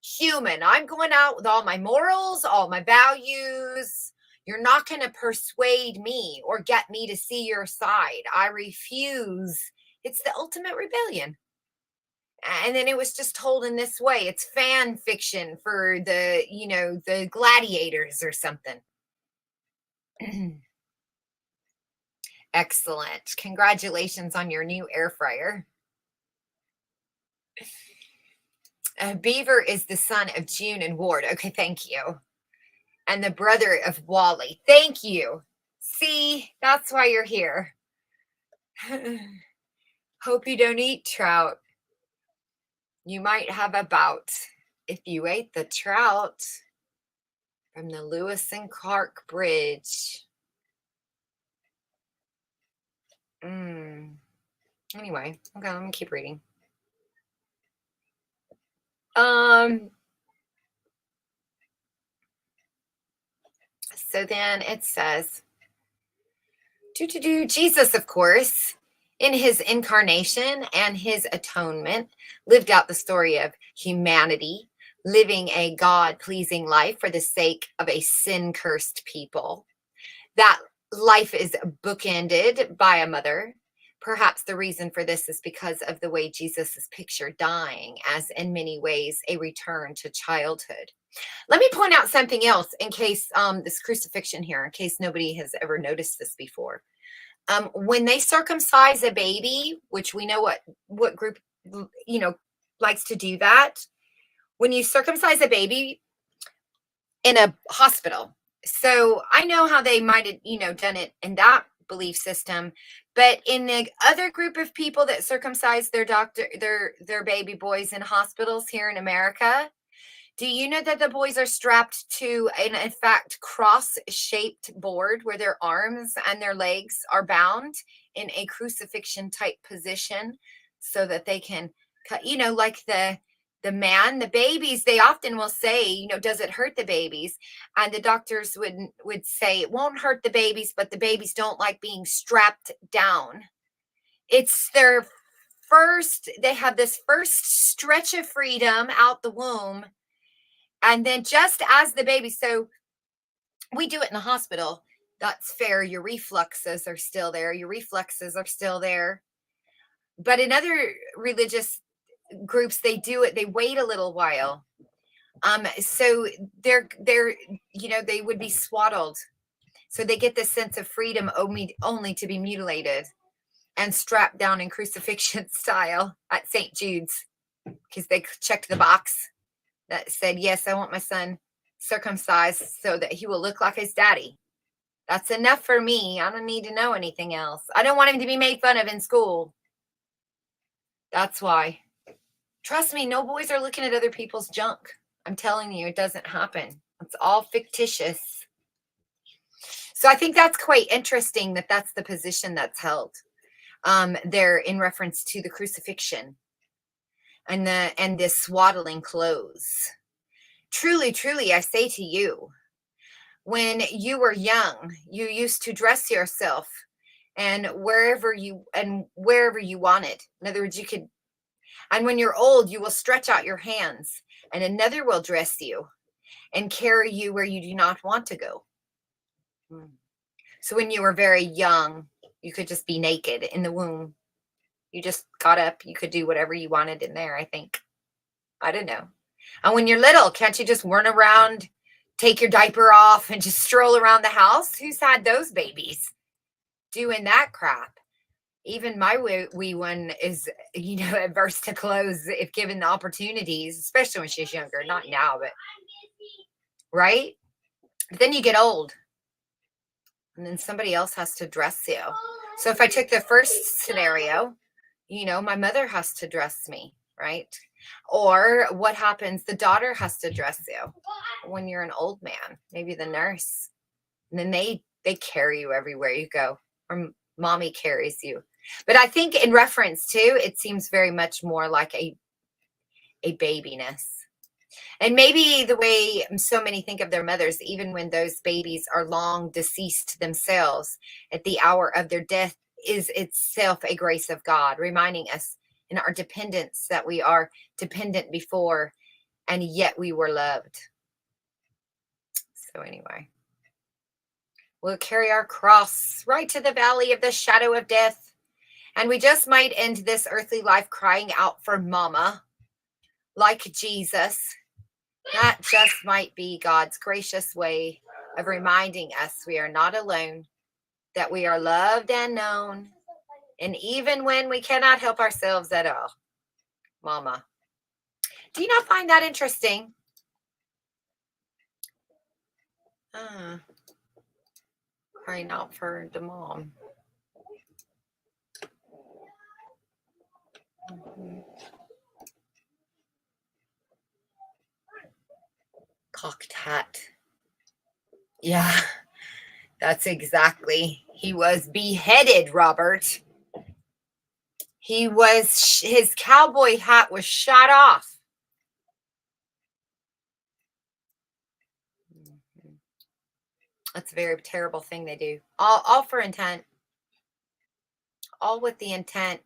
Speaker 2: human. I'm going out with all my morals, all my values. You're not going to persuade me or get me to see your side. I refuse. It's the ultimate rebellion. And then it was just told in this way. It's fan fiction for the gladiators or something. Excellent. Congratulations on your new air fryer. Beaver is the son of June and Ward. Okay, thank you. And the brother of Wally. Thank you. See, that's why you're here. Hope you don't eat trout. You might have a bout if you ate the trout from the Lewis and Clark Bridge. Anyway, okay, let me keep reading. So then it says, Jesus, of course, in his incarnation and his atonement, lived out the story of humanity, living a God-pleasing life for the sake of a sin-cursed people. That life is bookended by a mother. Perhaps the reason for this is because of the way Jesus is pictured dying as, in many ways, a return to childhood. Let me point out something else in case this crucifixion here, in case nobody has ever noticed this before. When they circumcise a baby, which we know what group, likes to do that. When you circumcise a baby in a hospital. So I know how they might have, done it in that belief system, but in the other group of people that circumcise their baby boys in hospitals here in America, do you know that the boys are strapped to an, in fact, cross-shaped board where their arms and their legs are bound in a crucifixion type position so that they can cut, like the babies, they often will say, does it hurt the babies? And the doctors would say it won't hurt the babies, but the babies don't like being strapped down. It's they have this first stretch of freedom out the womb. And then just as the baby, so we do it in the hospital. That's fair. Your reflexes are still there. But in other religious groups, they do it. They wait a little while. So they're they would be swaddled. So they get this sense of freedom only to be mutilated and strapped down in crucifixion style at St. Jude's because they checked the box that said, yes, I want my son circumcised so that he will look like his daddy. That's enough for me. I don't need to know anything else. I don't want him to be made fun of in school. That's why. Trust me, no boys are looking at other people's junk. I'm telling you, it doesn't happen. It's all fictitious. So I think that's quite interesting that that's the position that's held there in reference to the crucifixion and the swaddling clothes. Truly, truly, I say to you, when you were young, you used to dress yourself and wherever you wanted. In other words, and when you're old, you will stretch out your hands and another will dress you and carry you where you do not want to go. So when you were very young, you could just be naked in the womb. You just got up. You could do whatever you wanted in there, I think. I don't know. And when you're little, can't you just run around, take your diaper off, and just stroll around the house? Who's had those babies doing that crap? Even my wee one is, adverse to clothes if given the opportunities, especially when she's younger. Not now, but right? But then you get old. And then somebody else has to dress you. So if I took the first scenario, my mother has to dress me, right? Or what happens? The daughter has to dress you when you're an old man, maybe the nurse. And then they carry you everywhere you go, or mommy carries you. But I think in reference to, it seems very much more like a babiness. And maybe the way so many think of their mothers, even when those babies are long deceased themselves at the hour of their death, is itself a grace of God, reminding us in our dependence that we are dependent before, and yet we were loved. So anyway, we'll carry our cross right to the valley of the shadow of death. And we just might end this earthly life crying out for mama, like Jesus. That just might be God's gracious way of reminding us we are not alone, that we are loved and known, and even when we cannot help ourselves at all, mama. Do you not find that interesting? Crying out for the mom. Cocked hat. Yeah, that's exactly. He was beheaded, Robert. His cowboy hat was shot off. That's a very terrible thing they do. All for intent. All with the intent.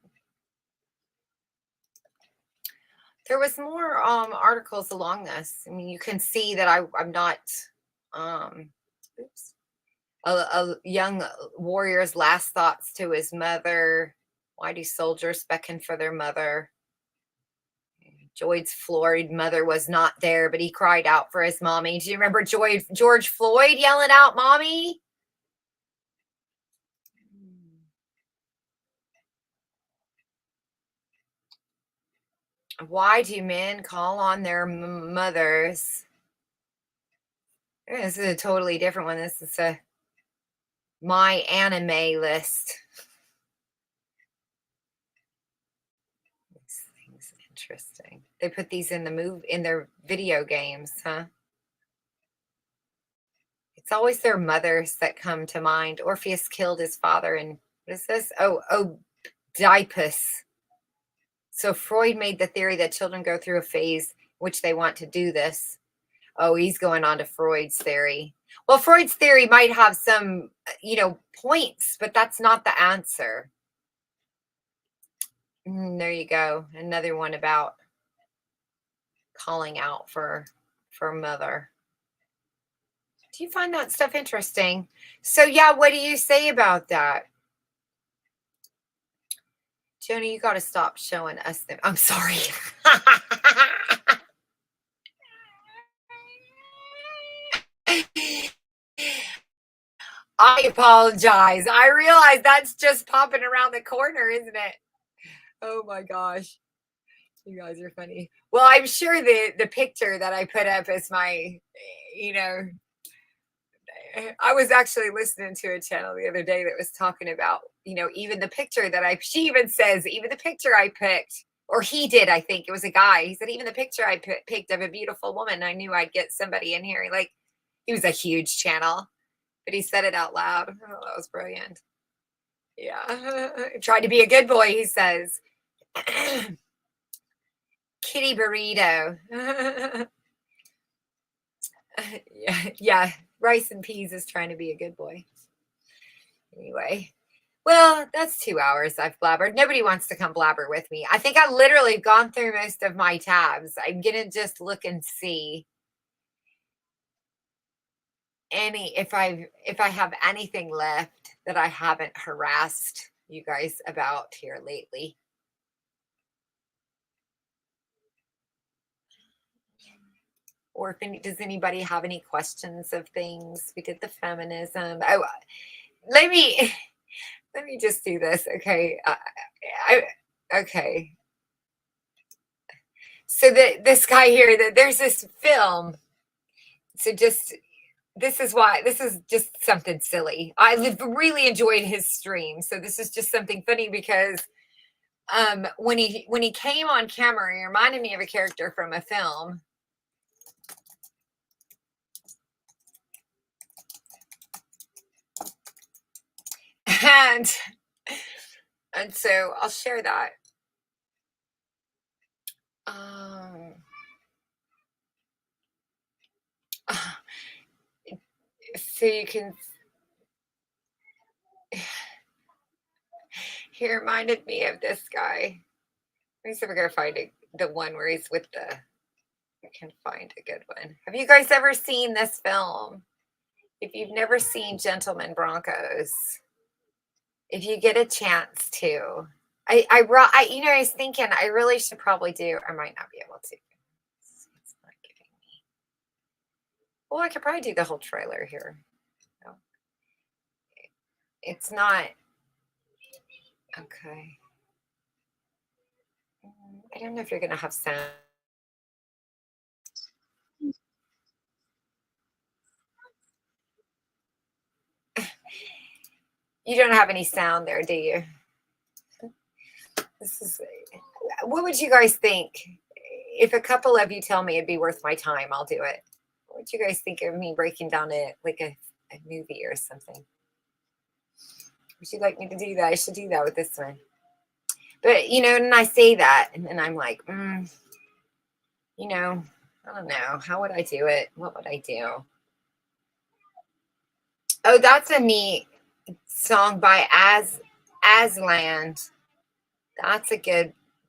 Speaker 2: There was more articles along this. I mean, you can see that I'm not oops. A young warrior's last thoughts to his mother. Why do soldiers beckon for their mother? George Floyd's mother was not there, but he cried out for his mommy. Do you remember George Floyd yelling out, "Mommy"? Why do men call on their mothers? This is a totally different one. This is my anime list. These things are interesting. They put these in their video games, huh? It's always their mothers that come to mind. Orpheus killed his father, and what is this? Oh, Oedipus. So Freud made the theory that children go through a phase which they want to do this. Oh, he's going on to Freud's theory. Well, Freud's theory might have some, points, but that's not the answer. There you go. Another one about calling out for mother. Do you find that stuff interesting? So yeah, what do you say about that? Joanie, you got to stop showing us them. I'm sorry. I apologize. I realize that's just popping around the corner, isn't it? Oh my gosh. You guys are funny. Well, I'm sure the picture that I put up is my, I was actually listening to a channel the other day that was talking about, even the picture that she even says, even the picture I picked, or he did, I think it was a guy. He said, even the picture I picked of a beautiful woman, I knew I'd get somebody in here. Like, he was a huge channel, but he said it out loud. Oh, that was brilliant. Yeah. Tried to be a good boy, he says. Kitty burrito. Yeah. Rice and Peas is trying to be a good boy. Anyway, well, that's 2 hours I've blabbered. Nobody wants to come blabber with me. I think I've literally gone through most of my tabs. I'm gonna just look and see if I have anything left that I haven't harassed you guys about here lately. Or does anybody have any questions of things? We did the feminism. Oh, let me just do this, okay? Okay. So this guy here, there's this film. So this is just something silly. I really enjoyed his stream. So this is just something funny because when he came on camera, he reminded me of a character from a film. And so I'll share that. So you can. He reminded me of this guy. Let me see if I can find the one where he's with the. I can find a good one. Have you guys ever seen this film? If you've never seen Gentlemen Broncos, if you get a chance to, I was thinking I really should probably do. I might not be able to. It's not giving me. Well, I could probably do the whole trailer here. No. It's not. Okay. I don't know if you're going to have sound. You don't have any sound there, do you? This is what would you guys think? If a couple of you tell me it'd be worth my time, I'll do it. What would you guys think of me breaking down a movie or something? Would you like me to do that? I should do that with this one. But, and I say that, and then I'm like, I don't know. How would I do it? What would I do? Oh, that's a neat song by Aslan.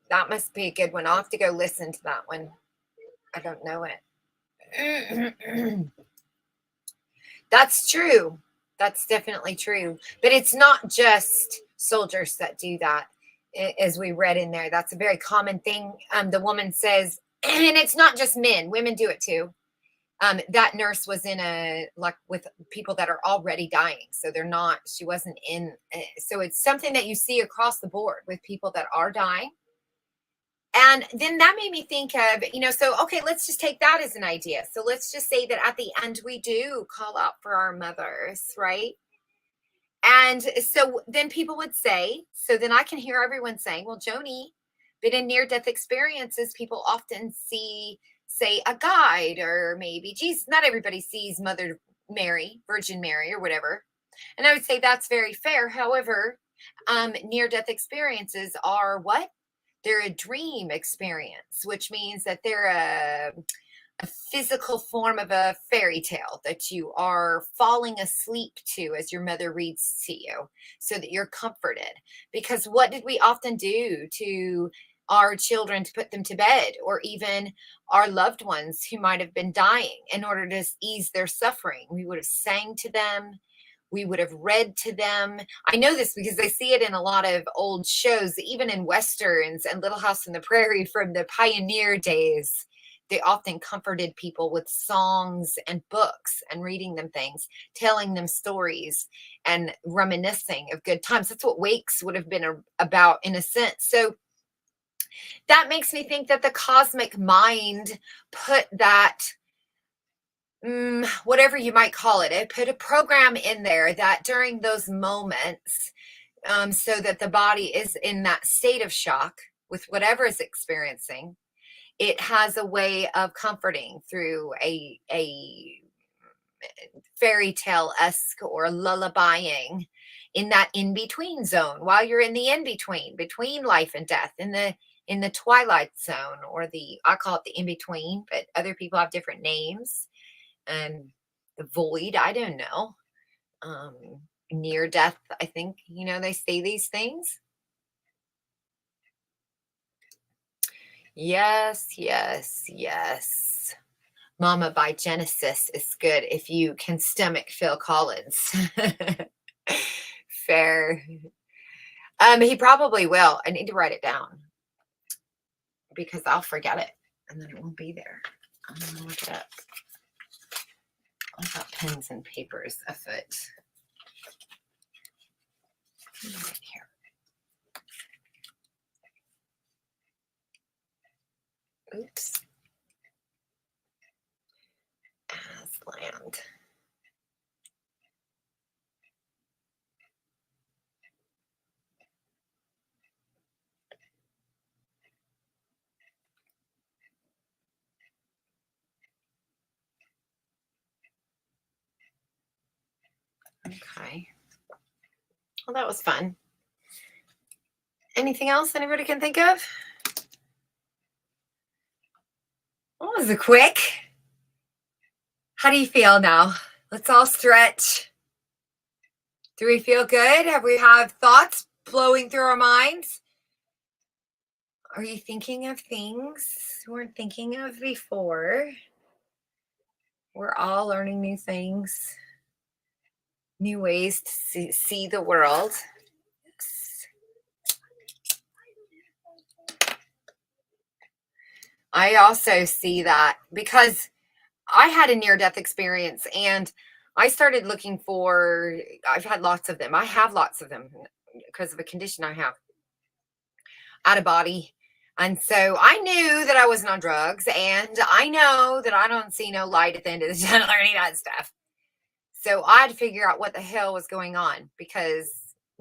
Speaker 2: That must be a good one. I'll have to go listen to that one. I don't know it. That's true. That's definitely true. But it's not just soldiers that do that, as we read in there. That's a very common thing. The woman says, and it's not just men, women do it too. That nurse was with people that are already dying. So she wasn't in. So it's something that you see across the board with people that are dying. And then that made me think of, okay, let's just take that as an idea. So let's just say that at the end, we do call out for our mothers, right? And so then people would say, so then I can hear everyone saying, well, Joanie, but in near-death experiences, people often say a guide, or maybe Jesus. Not everybody sees Mother Mary, Virgin Mary, or whatever. And I would say that's very fair. However, near-death experiences are what? They're a dream experience, which means that they're a physical form of a fairy tale that you are falling asleep to as your mother reads to you, so that you're comforted. Because what did we often do to our children to put them to bed, or even our loved ones who might have been dying, in order to ease their suffering? We would have sang to them. We would have read to them. I know this because I see it in a lot of old shows, even in Westerns and Little House on the Prairie from the pioneer days. They often comforted people with songs and books and reading them things, telling them stories and reminiscing of good times. That's what wakes would have been about, in a sense. So that makes me think that the cosmic mind put that, whatever you might call it, it put a program in there that during those moments, so that the body is in that state of shock with whatever is experiencing, it has a way of comforting through a fairy tale-esque or lullabying in that in-between zone, while you're in the in-between, between life and death, in the twilight zone, or I call it the in-between, but other people have different names. And the void, I don't know. Near death, I think, they say these things. Yes. Mama by Genesis is good if you can stomach Phil Collins. Fair. He probably will. I need to write it down because I'll forget it and then it won't be there. I'm gonna look it up. I've got pens and papers afoot. Right here. Oops. Asland. Okay. Well, that was fun. Anything else anybody can think of? Well, that was a quick. How do you feel now? Let's all stretch. Do we feel good? Have we have thoughts flowing through our minds? Are you thinking of things you weren't thinking of before? We're all learning new things, new ways to see the world. Yes. I also see that because I had a near-death experience and I started looking for, I've had lots of them. I have lots of them because of a condition I have, out of body. And so I knew that I wasn't on drugs, and I know that I don't see no light at the end of the tunnel or any of that stuff. So I had to figure out what the hell was going on because,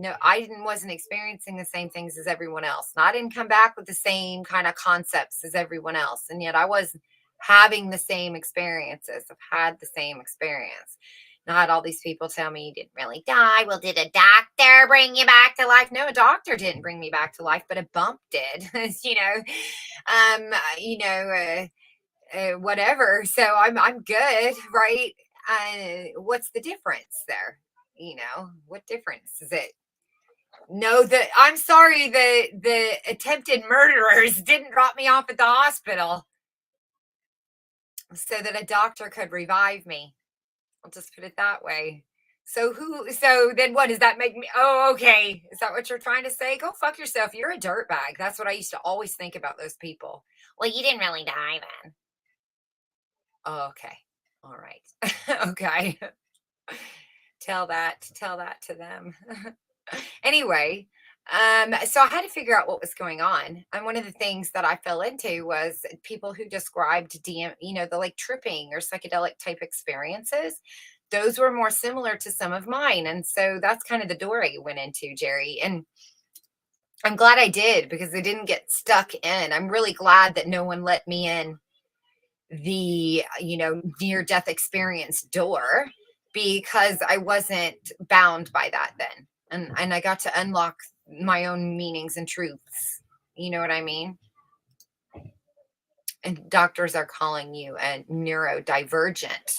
Speaker 2: No, wasn't experiencing the same things as everyone else. And I didn't come back with the same kind of concepts as everyone else. And yet I was having the same experiences. I've had the same experience. And I had all these people tell me you didn't really die. Well, did a doctor bring you back to life? No, a doctor didn't bring me back to life, but a bump did. Whatever. So I'm good, right? What's the difference there? What difference is it? No, I'm sorry, the attempted murderers didn't drop me off at the hospital so that a doctor could revive me. I'll just put it that way. So then what does that make me? Oh, okay. Is that what you're trying to say? Go fuck yourself. You're a dirtbag. That's what I used to always think about those people. Well, you didn't really die then. Oh, okay. All right. Okay. Tell that to them. Anyway, so I had to figure out what was going on. And one of the things that I fell into was people who described the like tripping or psychedelic type experiences. Those were more similar to some of mine. And so that's kind of the door I went into, Jerry. And I'm glad I did, because I didn't get stuck in. I'm really glad that no one let me in the, near-death experience door, because I wasn't bound by that then. And I got to unlock my own meanings and truths. You know what I mean? And doctors are calling you a neurodivergent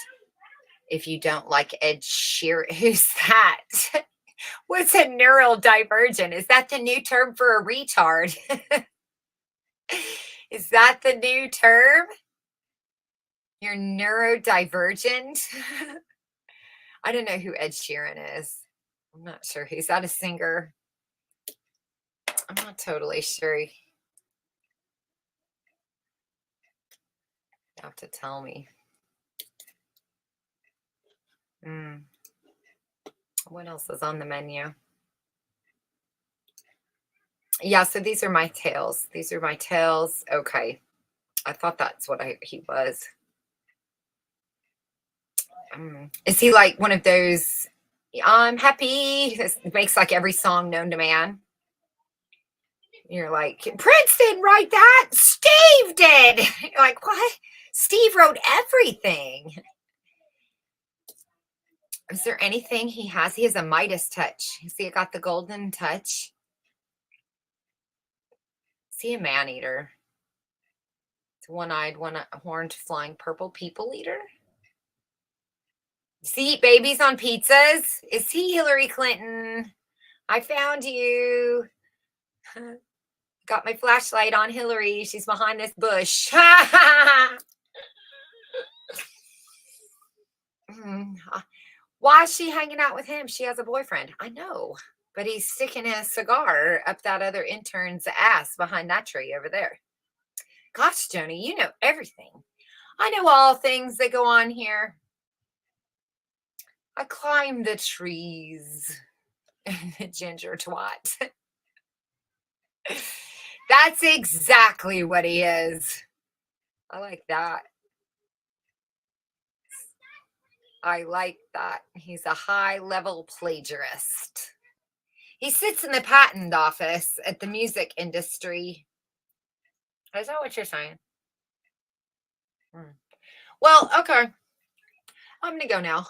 Speaker 2: if you don't like Ed Sheeran. Who's that? What's a neurodivergent? Is that the new term for a retard? Is that the new term? You're neurodivergent? I don't know who Ed Sheeran is. I'm not sure. Is that a singer? I'm not totally sure. You have to tell me. What else is on the menu? Yeah, so these are my tails. These are my tails. Okay. I thought that's what he was. Is he like one of those, I'm happy, this makes like every song known to man? You're like, Prince didn't write that. Steve did. You're like, what? Steve wrote everything. Is there anything he has? He has a Midas touch. You see, it got the golden touch. Is he a man eater? It's one-eyed, one-horned, flying purple people eater. Does he eat babies on pizzas? Is he Hillary Clinton? I found you. Got my flashlight on Hillary. She's behind this bush. Why is she hanging out with him? She has a boyfriend. I know. But he's sticking a cigar up that other intern's ass behind that tree over there. Gosh, Joanie, you know everything. I know all things that go on here. I climb the trees. Ginger twat. That's exactly what he is. I like that. I like that. He's a high-level plagiarist. He sits in the patent office at the music industry. Is that what you're saying? Well, okay. I'm going to go now.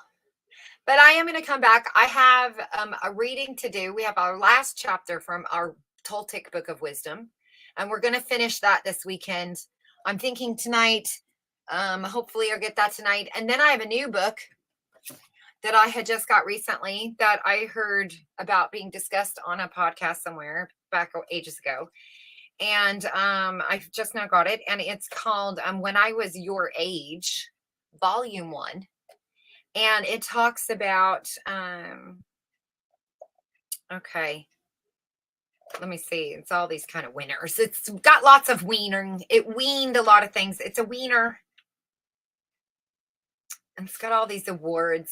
Speaker 2: But I am going to come back. I have a reading to do. We have our last chapter from our Toltec Book of Wisdom. And we're going to finish that this weekend. I'm thinking tonight. Hopefully I'll get that tonight. And then I have a new book that I had just got recently that I heard about being discussed on a podcast somewhere back ages ago. And I've just now got it. And it's called When I Was Your Age, Volume 1. And it talks about, okay, let me see. It's all these kind of winners. It's got lots of weaning. It weaned a lot of things. It's a wiener. And it's got all these awards.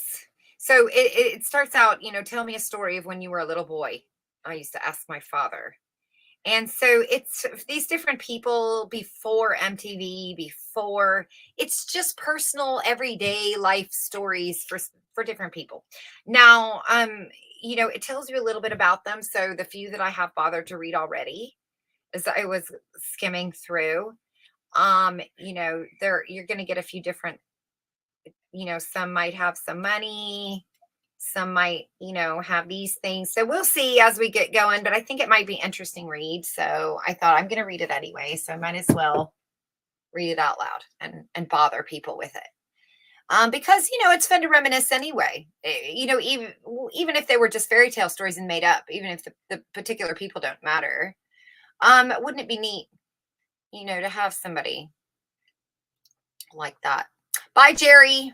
Speaker 2: So it starts out, tell me a story of when you were a little boy. I used to ask my father. And so it's these different people before MTV, it's just personal, everyday life stories for for different people. Now, you know, it tells you a little bit about them. So the few that I have bothered to read already, as I was skimming through, you know, you're going to get a few different, you know, some might have some money, some might, you know, have these things. So we'll see as we get going, but I think it might be interesting read. So I thought I'm going to read it anyway. So I might as well read it out loud and bother people with it. Because, you know, it's fun to reminisce anyway. You know, even if they were just fairy tale stories and made up, even if the particular people don't matter, wouldn't it be neat, you know, to have somebody like that? Bye, Jerry.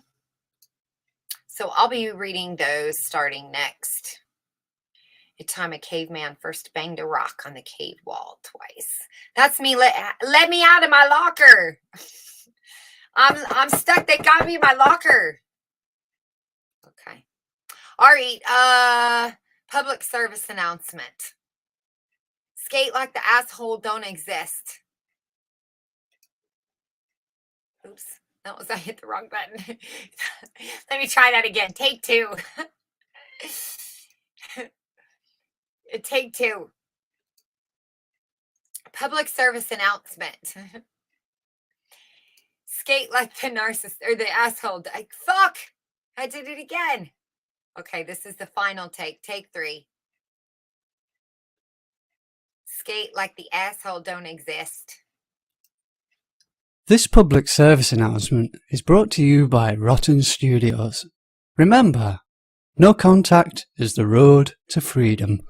Speaker 2: So I'll be reading those starting next. The time a caveman first banged a rock on the cave wall twice. That's me. Let me out of my locker. I'm stuck. They got me in my locker. Okay. All right. Public service announcement. Skate like the asshole don't exist. Oops. That was, I hit the wrong button. Let me try that again. Take two. Take two. Public service announcement. Skate like the narcissist or the asshole. Like, fuck. I did it again. Okay, this is the final take. Take three. Skate like the asshole don't exist.
Speaker 6: This public service announcement is brought to you by Rotten Studios. Remember, no contact is the road to freedom.